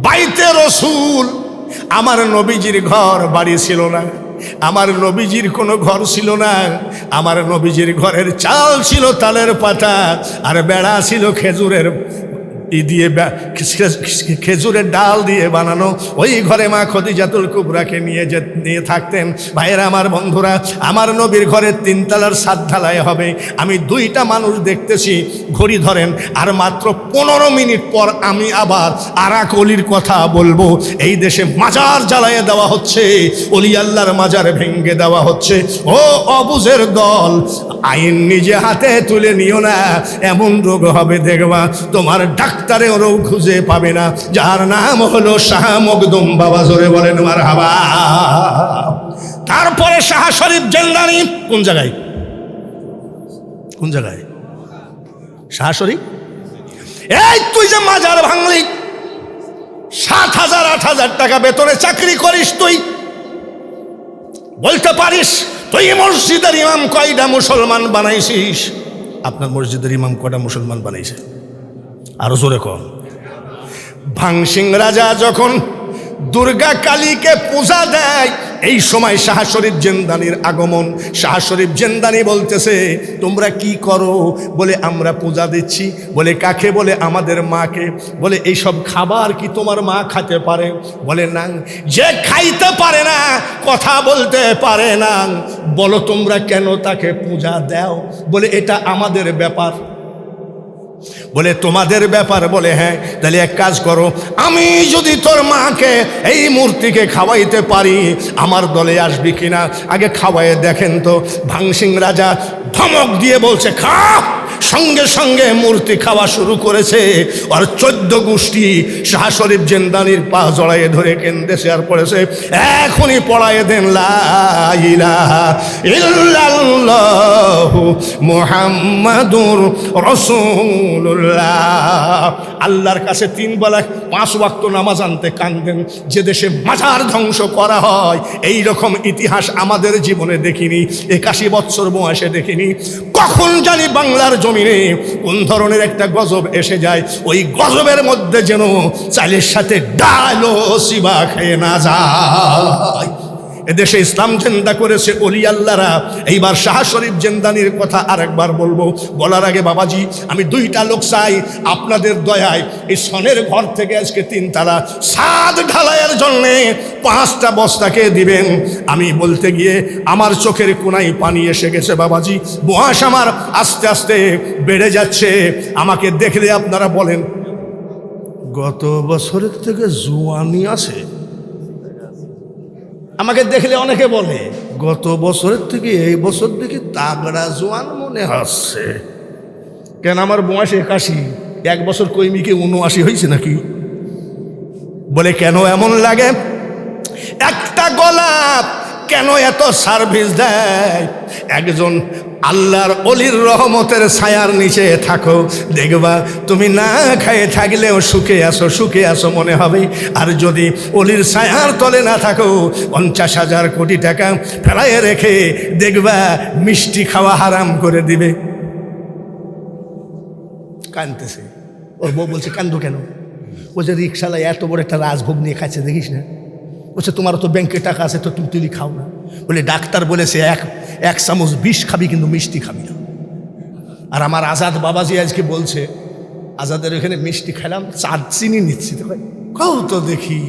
বাইতে রসুল। আমার নবীজির ঘর বাড়ি ছিল না, আমার নবীজির কোনো ঘর ছিল না, আমার নবীজির ঘরের চাল ছিল তালের পাতা, আর বেড়া ছিল খেজুরের দিয়ে, খেজুরের ডাল দিয়ে বানানো। ওই ঘরে মা খদিজাতুল কুবরাকে নিয়ে থাকতেন। ভাইয়েরা আমার, বন্ধুরা আমার, নবীর ঘরের 3 তলার ছাদ ঢালাই হবে। আমি 2টা মানুষ দেখতেছি, ঘড়ি ধরেন আর মাত্র 15 মিনিট পর আমি আবার আরাক অলির কথা বলবো। এই দেশে মাজার জ্বালাইয়ে দেওয়া হচ্ছে, অলি আল্লাহর মাজার ভেঙ্গে দেওয়া হচ্ছে। ও অবুঝের দল, আইন নিজে হাতে তুলে নিও না, এমন রোগ হবে দেখবা তোমার ডাক্তারে ওরও খুঁজে পাবে না, যার নাম হলো শাহ মখদুম। বাবা জোরে বলেন মারহাবা। তারপরে শাহ শরীফ জিন্দানি কোন জায়গায়? কোন জায়গায়? শাহ শরীফ। এই তুই যে মাজার ভাঙলি, 7,000-8,000 টাকা বেতনে চাকরি করিস, তুই বলতে পারিস তুই মসজিদের ইমাম কয়টা মুসলমান বানাইছিস? আপনার মসজিদের ইমাম কয়টা মুসলমান বানাইছে? আরো জোরে কম। ভাংসিং রাজা যখন দুর্গা কালীকে পূজা দেয়, এই সময় শাহ শরীফ জিন্দানির আগমন। শাহ শরীফ জিন্দানি বলতেছে তোমরা কি করো? বলে আমরা পূজা দিচ্ছি। বলে কাকে? বলে আমাদের মাকে। বলে এইসব খাবার কি তোমার মা খেতে পারে? বলে না। যে খাইতে পারে না, কথা বলতে পারে না, বলো তোমরা কেন তাকে পূজা দাও? বলে এটা আমাদের ব্যাপার। বলে তোমাদের ব্যাপার? বলে হ্যাঁ। তাহলে এক কাজ করো, আমি যদি তোর মাকে এই মূর্তিকে খাওয়াইতে পারি, আমার দলে আসবি কিনা আগে খাওয়াইয়ে দেখেন তো। ভাংসিং রাজা ধমক দিয়ে বলছে খা। সঙ্গে সঙ্গে মূর্তি খাওয়া শুরু করেছে। আর 14 গোষ্ঠী শাহ শরীফ জিন্দানির পা জড়াইয়ে ধরে কেন্দেছে আর পড়েছে, এখনই পড়াইয়ে দেন লা ইলাহা ইল্লাল্লাহু মুহাম্মাদুর রাসূলুল্লাহ। আল্লাহর কাছে 3 বেলা 5 ওয়াক্ত নামাজ আনতে কান্দেন। যে দেশে মাজার ধ্বংস করা হয় এই রকম ইতিহাস আমাদের জীবনে দেখিনি, 81 বছর বয়সে দেখিনি। কখন জানি বাংলার জমিনে কোন ধরনের একটা গজব এসে যায়, ওই গজবের মধ্যে যেন চালের সাথে ডালো সিবা খেয়ে না যায়। এদেশে ইসলাম জিন্দা করেছে ওলি আল্লাহরা। এইবার শাহ শরীফ জিন্দানির কথা আরেকবার বলবো, বলার আগে বাবাজি আমি 2টা লোক চাই আপনাদের দয়ায় এই সনের ঘর থেকে আজকে 3 তালা ছাদ ঢালাইয়ের জন্যে 5টা বস্তাকে দিবেন। আমি বলতে গিয়ে আমার চোখের কোনায় পানি এসে গেছে বাবাজি, বয়স আমার আস্তে আস্তে বেড়ে যাচ্ছে। আমাকে দেখলে আপনারা বলেন গত বছরের থেকে জোয়ানি আছে। আমাকে দেখলে অনেকে বলে গত বছরের থেকে এই বছর দেখি তাগড়া জোয়ান মনে হচ্ছে। কেন আমার বয়স 81, 1 বছর কইমিকে 79 হয়েছে নাকি? বলে কেন এমন লাগে? একটা গোলাপ কেন এত সার্ভিস দেয়? একজন আল্লাহর অলির রহমতের ছায়ার নিচে থাকো, দেখবা তুমি না খায়ে থাকলেও সুখে আসো মনে হবে। আর যদি অলির ছায়ার তলে না থাকো 50,000 কোটি টাকা ফেলায় রেখে দেখবা মিষ্টি খাওয়া হারাম করে দিবে। কাঁদতেছে, ওর বউ বলছে কান্দো কেন? ও যে রিক্সালা এত বড় একটা রাজভোগ নিয়ে খাচ্ছে দেখিস না? বলছে তোমার তো ব্যাংকে টাকা আছে তো তুমি তুলি খাও না। বলে ডাক্তার বলেছে এক চামচ বিষ খাবি কিন্তু মিষ্টি খাবি না। আর আমার আজাদ বাবাজি আজকে বলছে আজাদের এখানে মিষ্টি খেলাম, 4 চিনি নিচ্ছি। তো ভাই কও তো দেখি,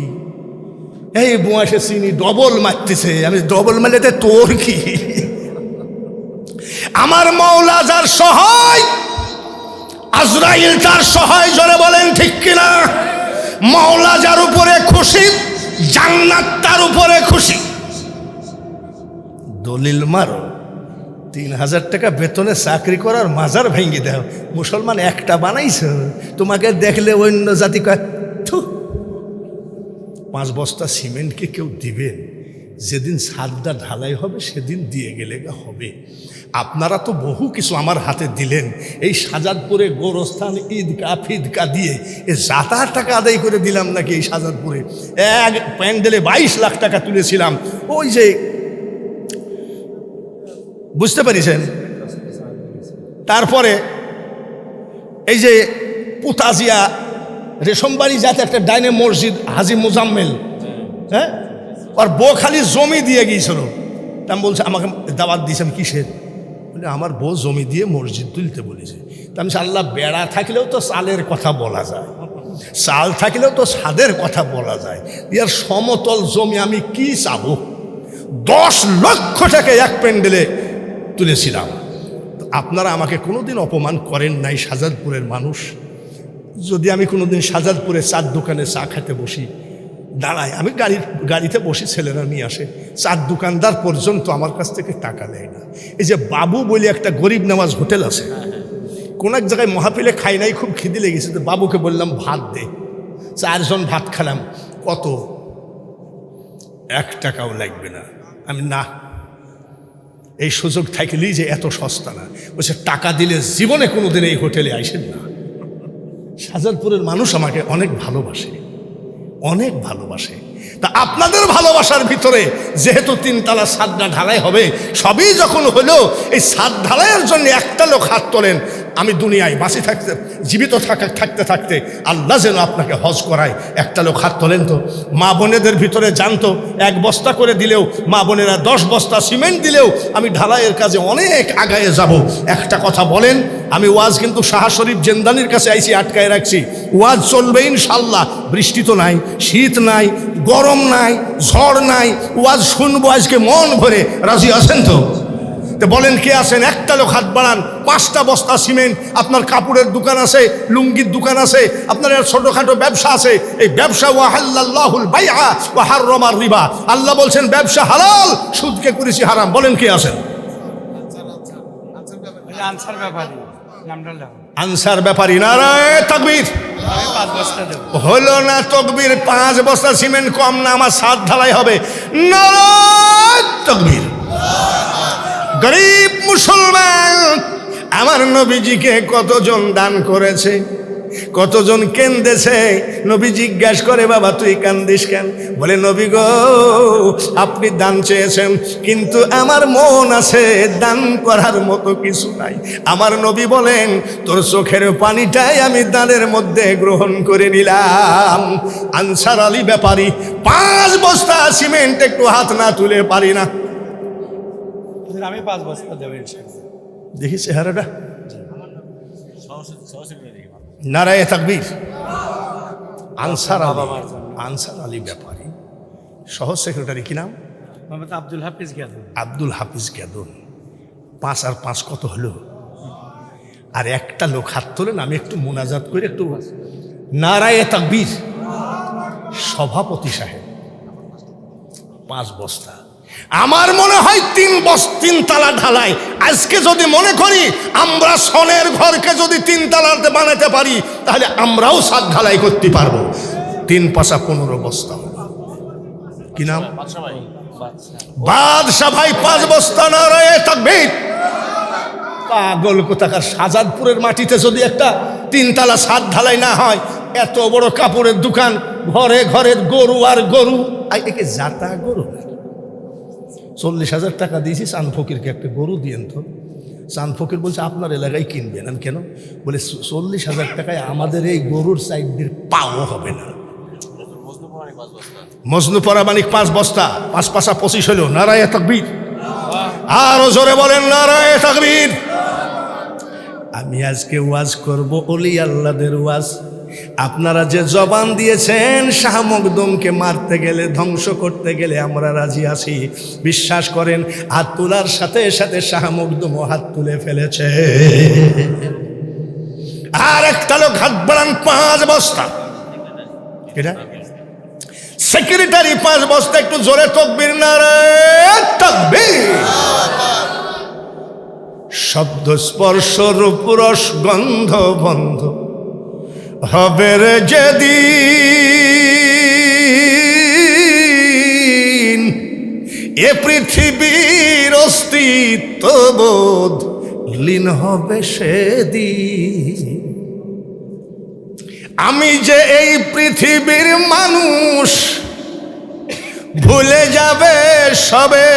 এই বয়সে চিনি ডবল মারতেছে। আমি ডবল মারলে তোর কি? আমার মওলা যার সহায়, আজরাইল তার সহায়, জোরে বলেন ঠিক কিনা? মওলা যার উপরে খুশি, জান্নাত তার উপরে খুশি। দলিল মারো, 3,000 টাকা বেতনে চাকরি করার মাজার ভেঙে দাও। মুসলমান একটা বানাইছ, তোমাকে দেখলে অন্য জাতি কয় থু। 5 বস্তা সিমেন্টকে কেউ দিবেন? যেদিন ছাদটা ঢালাই হবে সেদিন দিয়ে গেলে হবে। আপনারা তো বহু কিছু আমার হাতে দিলেন। এই সাজাদপুরে গোরস্থান ঈদগা ফিদগা দিয়ে যাতায়াত টাকা আদায় করে দিলাম নাকি? এই সাজাদপুরে এক প্যান্ডেলে 22 লাখ টাকা তুলেছিলাম। ওই যে বুঝতে পারিছেন? তারপরে এই যে পুতাজিয়া রেশমবাড়ি যাতে একটা ডাইনে মসজিদ হাজি মুজাম্মেল, হ্যাঁ, আর বউ খালি জমি দিয়ে গিয়েছিল। তা আমি বলছি আমাকে দাওয়াত দিয়েছে, আমি কিসের? বলে আমার বউ জমি দিয়ে মসজিদ তুলতে বলেছে। তা আমি আল্লাহ বেড়া থাকলেও তো চালের কথা বলা যায়, চাল থাকলেও তো ছাদের কথা বলা যায়। ইয়ার সমতল জমি আমি কি চাবো? 10 লক্ষ টাকা এক প্যান্ডেলে তুলেছিলাম। আপনারা আমাকে কোনোদিন অপমান করেন নাই, শাহজাদপুরের মানুষ। যদি আমি কোনোদিন শাহজাদপুরে চার দোকানে চা খেতে বসি, দাঁড়ায়, আমি গাড়িতে বসি, ছেলেরা নিয়ে আসে, চার দোকানদার পর্যন্ত আমার কাছ থেকে টাকা নেয় না। এই যে বাবু বলে একটা গরিব নামাজ হোটেল আছে, কোন এক জায়গায় মহাপিলে খাই নাই, খুব খিদে লেগেছে, তো বাবুকে বললাম ভাত দে। 4 জন ভাত খেলাম। কত? 1 টাকাও লাগবে না। আমি না, এই সুযোগ থাকলেই যে এত সস্তা না। বলছে টাকা দিলে জীবনে কোনোদিন এই হোটেলে আইসেন না। শাহজাদপুরের মানুষ আমাকে অনেক ভালোবাসে, অনেক ভালোবাসে। তা আপনাদের ভালোবাসার ভিতরে যেহেতু 3 তালা ছাদটা ঢালাই হবে, সবই যখন হলো, এই ছাদ ঢালাইয়ের জন্য একটা লোক হাত তোলেন। আমি দুনিয়ায় বাঁচে থাকতে, জীবিত থাকতে থাকতে আল্লাহ যেন আপনাকে হজ করায়। একটা লোক হাত তোলেন তো। মা বোনেদের ভিতরে জানতো 1 বস্তা করে দিলেও, মা বোনেরা 10 বস্তা সিমেন্ট দিলেও আমি ঢালাইয়ের কাজে অনেক আগায়ে যাব। একটা কথা বলেন, আমি ওয়াজ কিন্তু শাহ শরীফ জিন্দানির কাছে আইসি, আটকায় রাখছি। ওয়াজ চলবে ইনশাল্লাহ। বৃষ্টি তো নাই, শীত নাই, গরম নাই, ঝড় নাই, ওয়াজ শুনবো আজকে মন ভরে। রাজি আছেন তো? বলেন কে আছেন? একটা লোক হাত বাড়ান। 5টা বস্তা সিমেন্ট। আপনার কাপড়ের দোকান আছে, লুঙ্গির দোকান আছে, আপনার ছোটখাটো ব্যবসা আছে। এই ব্যবসা ওয়াহাল্লাল্লাহুল বাইআ ওয়া হাররামার রিবা, আল্লাহ বলছেন ব্যবসা হালাল, সুদকে করেছি হারাম। বলেন কে আছেন? আনসার ব্যাপারী নারায়ে তাকবীর। হলো না তকবীর, 5 বস্তা সিমেন্ট কম না, আমার 7 ঢালাই হবে। নারায়ে তাকবীর। গরিব মুসলমান, আমার নবীজিকে কতজন দান করেছে, কতজন কেন্দেছে। নবী জিজ্ঞাসা করে, বাবা তুই কান্দিস কেন? বলে, নবী গো, আপনি দান চেয়েছেন, কিন্তু আমার মন আছে দান করার মতো কিছু নাই। আমার নবী বলেন, তোর চোখের পানিটাই আমি দানের মধ্যে গ্রহণ করে নিলাম। আনসার আলী ব্যাপারী 5 বস্তা সিমেন্ট একটু হাত না তুলে পারি না।
আমি 5 বস্তা দেবেন,
দেখি চেহারাটা। নারায়ে তাকবীর। আনসার আলী ব্যাপারী, সহ সেক্রেটারি, কি নাম?
মোহাম্মদ আব্দুল হাফিজ গ্যাদন।
আব্দুল হাফিজ গ্যাদন। 5 আর 5 কত হলো? আর একটা লোক হাত তোলেন, আমি একটু মুনাজাত করে একটু। নারায়ে তাকবীর। সভাপতি সাহেব 5 বস্তা। আমার মনে হয় 3 তালা ঢালাই। আজকে যদি মনে করি আমরা সনের ঘরকে যদি 3 তালাতে বানাতে পারি, তাহলে আমরাও 7 ঢালাই করতে পারবো। 3 পাশা 15 বস্তা। কি নাম? বাদশা ভাই 5 বস্তা। নারায়ে তাকবীর। পাগল কোথাকার, শাহজাদপুরের মাটিতে যদি একটা 3 তালা 7 ঢালাই না হয়, এত বড় কাপড়ের দোকান, ঘরে ঘরে গরু আর গরু। একে জাতা গরু। 40,000 টাকা দিয়েছি চাঁদ ফকিরকে, একটা গরু দিয়েন তো। চাঁদ ফকির বলছে, আপনার এলাকায় কিনবেন। আমি কেন? বলে, 40,000 টাকায় আমাদের এই গরুর সাইডের পাও হবে না। মজনু পরামানিক 5 বস্তা, 5 পাশা 25 হলো। নারায়ে তাকবীর। আরো জোরে বলেন নারায়ে তাকবীর। আমি আজকে ওয়াজ করব ওলি আল্লাহদের ওয়াজ। আপনারা যে জবান দিয়েছেন শাহ মখদুমকে মারতে গেলে, ধ্বংস করতে গেলে আমরা রাজি আছি, বিশ্বাস করেন হাত তোলার সাথে সাথে শাহ মখদুমও হাত তুলে ফেলেছে। আর একটা লোক হাত বাড়ান, 5 বস্তা। এটা সেক্রেটারি 5 বস্তা। একটু জোরে তাকবীর। নারায়ে তাকবীর। শব্দ স্পর্শ রূপ রস গন্ধ বন্ধ হবে রে যেদিন, এ পৃথিবীর অস্তিত্ব বোধ লীন হবে সেদিন। আমি যে এই পৃথিবীর মানুষ, ভুলে যাবে সবে।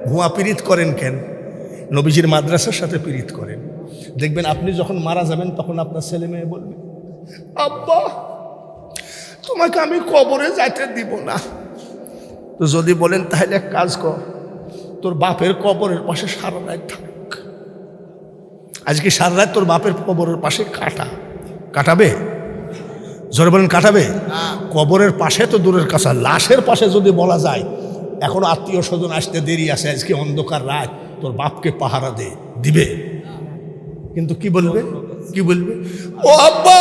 ভুয়া পীড়িত করেন কেন? নবীজির মাদ্রাসার সাথে পীড়িত করেন। দেখবেন আপনি যখন মারা যাবেন, তখন আপনার ছেলে মেয়ে বলবে, আব্বা তোমাকে আমি কবরে যাইতে দিব না। তো যদি বলেন, তাহলে এক কাজ কর, তোর বাপের কবরের পাশে সারা রাত থাক। আজকে সারা রাত তোর বাপের কবরের পাশে কাটাবে। জোরে বলেন, কাটাবে? কবরের পাশে তো দূরের কাছে, লাশের পাশে যদি বলা যায়, এখন আত্মীয় স্বজন আসতে দেরি আছে, আজকে অন্ধকার রাত, তোর বাপকে পাহারা দিবে। কিন্তু কি বলবে? ও আব্বা,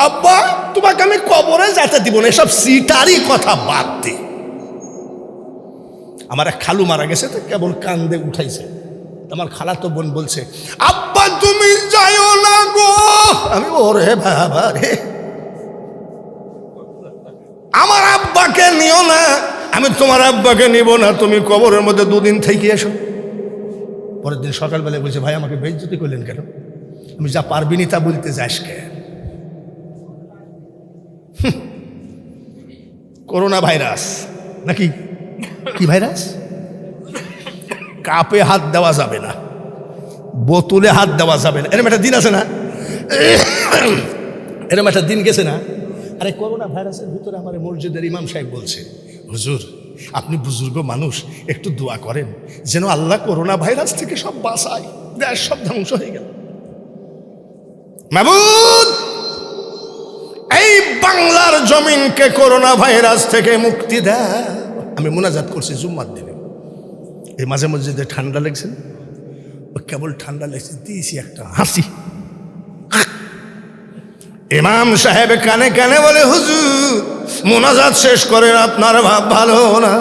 আব্বা তোমাকে আমি কবরে যেতে দিব না। এসব সিটারই কথা বাদ দে। আমার এক খালু মারা গেছে, তো কেবল কান্দে উঠাইছে। আমার খালাতো বোন বলছে, আব্বা তুমি যাইও না গো। আমি, ওরে বাবা রে, আমার আব্বাকে নিও না। আমি তোমার আব্বাকে নিব না, তুমি কবরের মধ্যে 2 দিন থেকে এসো। পরের দিন সকালবেলায় বলছে, ভাই আমাকে বেইজ্জতি করলেন কেন? আমি যা পারবিনি তা বলতে যাস কেন? করোনা ভাইরাস নাকি? কি ভাইরাস? কাপে হাত দেওয়া যাবে না, বোতলে হাত দেওয়া যাবে না। এরম একটা দিন আছে না? এরম একটা দিন গেছে না? আরে করোনা ভাইরাসের ভিতরে আমার মসজিদের ইমাম সাহেব বলছে, হুজুর আপনি বুজুর্গ মানুষ, একটু দোয়া করেন যেন আল্লাহ করোনা ভাইরাস থেকে সব বাঁচায়। দেশ সব ধ্বংস হয়ে গেল। মাবুদ, এই বাংলার জমিনকে করোনা ভাইরাস থেকে মুক্তি দেয়। আমি মুনাজাত করছি জুম্মার দিনে। এই মাঝে মসজিদে ঠান্ডা লেগেছে, কেবল ঠান্ডা লেগেছে, দিয়েছি একটা হাসি। ইমাম সাহেব কানে কানে বলে, হুজুর মুনাজাত শেষ করেন, আপনার ভাব ভালো না।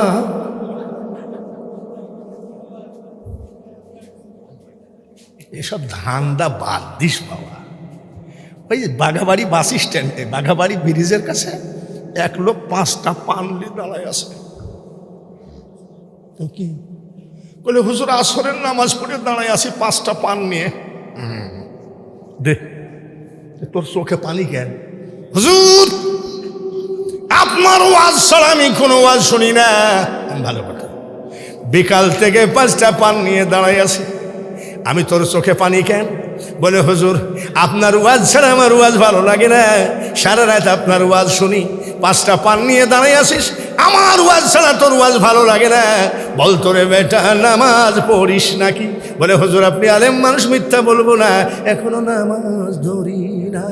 এসব ধান্দা বাদ দিস বাবা। ওই যে বাঘাবাড়ি বাস স্ট্যান্ডে, বাঘাবাড়ি ব্রিজের কাছে এক লোক 5টা পান নিয়ে দাঁড়ায় আছে। কি বলে, হুজুর আসরের নামাজ পড়ে দাঁড়ায় আছি 5টা পান নিয়ে। দে, তোর চোখে পানি কেন? হুজুর আপনার ওয়াজ ছাড়া আমি কোনো ওয়াজ শুনি না। ভালো কথা, বিকাল থেকে 5টা পান নিয়ে দাঁড়ায় আছি, আমি তোর চোখে পানি কেন? বলে হুজুর আপনার ওয়াজ ছাড়া আমার ওয়াজ ভালো লাগে না, সারা রাত আপনার ওয়াজ শুনি, 5টা পান নিয়ে দাঁড়ায় আসিস, আমার ওয়াজ ছাড়া তোর ওয়াজ ভালো লাগে না। বল তোরে বেটা নামাজ পড়িস নাকি? বলে হুজুর আপনি আলেম মানুষ, মিথ্যা বলবো না, এখনো নামাজ ধরি না।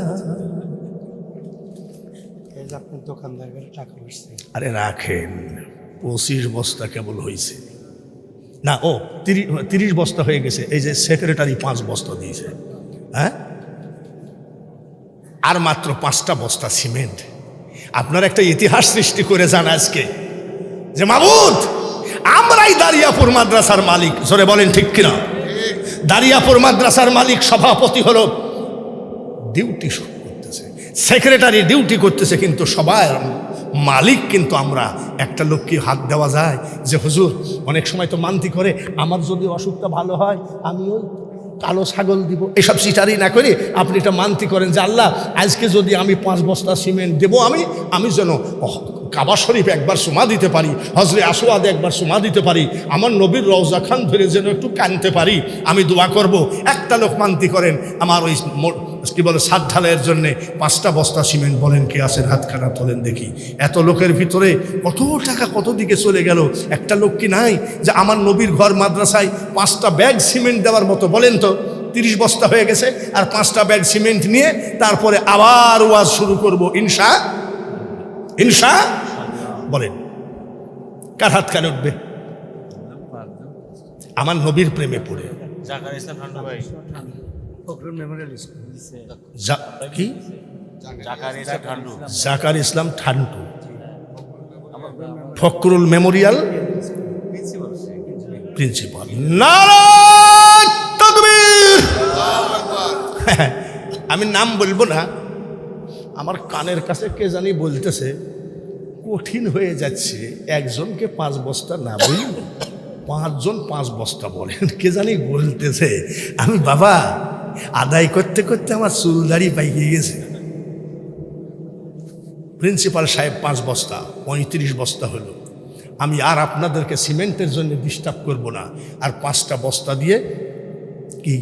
এই যে আপনার দোকানদার করে টাকা উঠছে।
আরে রাখেন, 25 বস্তা কেবল হয়েছে না, ও 30 বস্তা হয়ে গেছে। এই যে সেক্রেটারি 5 বস্তা দিয়েছে, হ্যাঁ, আর মাত্র 5টা বস্তা সিমেন্ট। আপনার একটা ইতিহাস সৃষ্টি করে যান আজকে যে মাবুদ আমরাই দারিয়াপুর মাদ্রাসার মালিক। জোরে বলেন ঠিক কিনা? দারিয়াপুর মাদ্রাসার মালিক সভাপতি হলো, ডিউটি করতেছে, সেক্রেটারি ডিউটি করতেছে, কিন্তু সবার মালিক কিন্তু আমরা। একটা লোককে হাত দেওয়া যায় যে হুজুর অনেক সময় তো মানতি করে, আমার যদি অসুখটা ভালো হয় আমি ওই কালো ছাগল দিব, এসব সিটারি না করে আপনি এটা মানতি করেন যে আল্লাহ আজকে যদি আমি 5 বস্তা সিমেন্ট দেবো, আমি যেন কাবা শরীফ একবার সুমা দিতে পারি, হজরে আসওয়াদে একবার সুমা দিতে পারি, আমার নবীর রওজা খান ধরে যেন একটু কানতে পারি, আমি দোয়া করব। একটা লোক মানতি করেন আমার ওই কি বলে ছাদ ঢালাইয়ের জন্যে 5টা বস্তা সিমেন্ট। বলেন কে আছেন? হাতখানা তোলেন দেখি। এত লোকের ভিতরে কত টাকা কত দিকে চলে গেল। একটা লোক কি নাই যে আমার নবীর ঘর মাদ্রাসায় 5টা ব্যাগ সিমেন্ট দেওয়ার মতো? বলেন তো, 30 বস্তা হয়ে গেছে, আর 5টা ব্যাগ সিমেন্ট নিয়ে তারপরে আবার ওয়াজ শুরু করব ইনশা ইনশা। বলেন কার হাত কানে উঠবে? আমার নবীর প্রেমে পড়ে কি জাকার ইসলাম ঠান্টু, ফখরুল মেমোরিয়াল প্রিন্সিপাল। নারায়ে তাকবীর। আমি নাম বলবো না, আমার কানের কাছে কে জানি বলতেছে কঠিন হয়ে যাচ্ছে, একজনকে 5 বস্তা না বলি 5 জন 5 বস্তা বলেন, কে জানি বলতেছে। আমি বাবা আদায় করতে করতে আমার চুলদাড়ি পাইকে গেছে। প্রিন্সিপাল সাহেব 5 বস্তা, 35 বস্তা হলো। আমি আর আপনাদেরকে সিমেন্টের জন্য ডিস্টার্ব করব না, আর 5টা বস্তা দিয়ে কি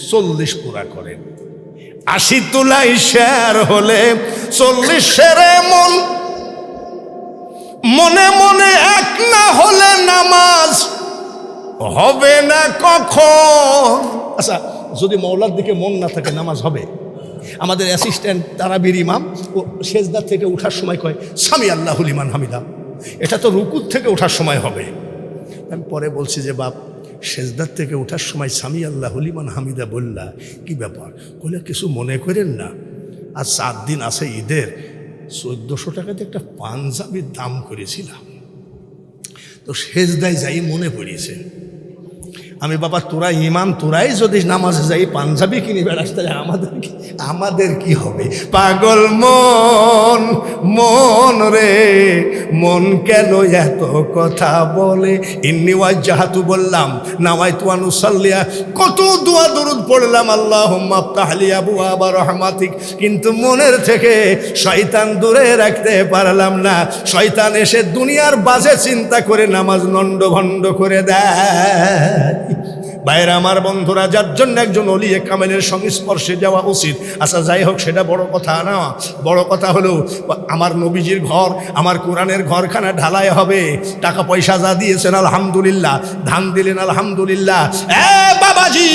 40 পুরা করেন। 80 তুলাই শের হলে 40 মন, মনে মনে এক না হলে নামাজ হবে না কখন। আচ্ছা, যদি মওলার দিকে মন না থাকে নামাজ হবে? আমাদের অ্যাসিস্ট্যান্ট তারাবির ইমাম ও সেজদার থেকে ওঠার সময় কয় সামি আল্লাহু লিমান হামিদা, এটা তো রুকুর থেকে ওঠার সময় হবে। আমি পরে বলছি যে বাপ, সেজদার থেকে ওঠার সময় সামি আল্লাহু লিমান হামিদা বললা, কি ব্যাপার? বলে কিছু মনে করেন না, আর 4 দিন আছে ঈদের, 1400 টাকাতে একটা পাঞ্জাবির দাম করেছিলাম, তো সেজদায় যাই মনে পড়েছে। আমি বাবা তোরা ইমাম, তোরাই যদি নামাজে যাই পাঞ্জাবি কিনে বেড়াস, তাহলে আমাদের কি হবে? পাগল মন, মন রে মন কেন এত কথা বলে? ইন্নি ওয়াজ্জাহাতু বললাম, নাওয়াইতু আন উসাল্লিয়া, কত দোয়া দরুদ পড়লাম, আল্লাহুম্মা আফতাহ লি আবওয়াবা রাহমাতিক, কিন্তু মনের থেকে শয়তান দূরে রাখতে পারলাম না। শয়তান এসে দুনিয়ার বাজে চিন্তা করে নামাজ লন্ডভন্ড করে দেয়। বাইরে আমার বন্ধুরা, যার জন্য একজন ওলিয়ে কামেলের সংস্পর্শে যাওয়া উচিত। আচ্ছা যাই হোক, সেটা বড় কথা না। বড় কথা হলো আমার নবীজির ঘর, আমার কোরআনের ঘরখানা ঢালাই হবে, টাকা পয়সা যা দিয়েছেন আলহামদুলিল্লাহ, ধান দিলেন আলহামদুলিল্লাহ। বাবাজি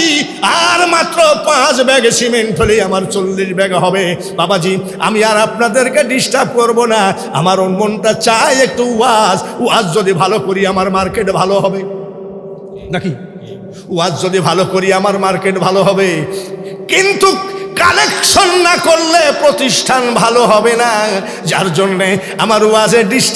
আর মাত্র 5 ব্যাগ সিমেন্ট হলেই আমার 40 ব্যাগ হবে। বাবাজি আমি আর আপনাদেরকে ডিস্টার্ব করব না, আমার মনটা চায় একটু ওয়াজ যদি ভালো করি আমার মার্কেট ভালো হবে নাকি? ওয়াজ যদি ভালো করি আমার মার্কেট ভালো হবে, কিন্তু কালেকশন না করলে প্রতিষ্ঠান ভালো হবে না। যার জন্যে আমার ওয়াজে ডিস্টার্ব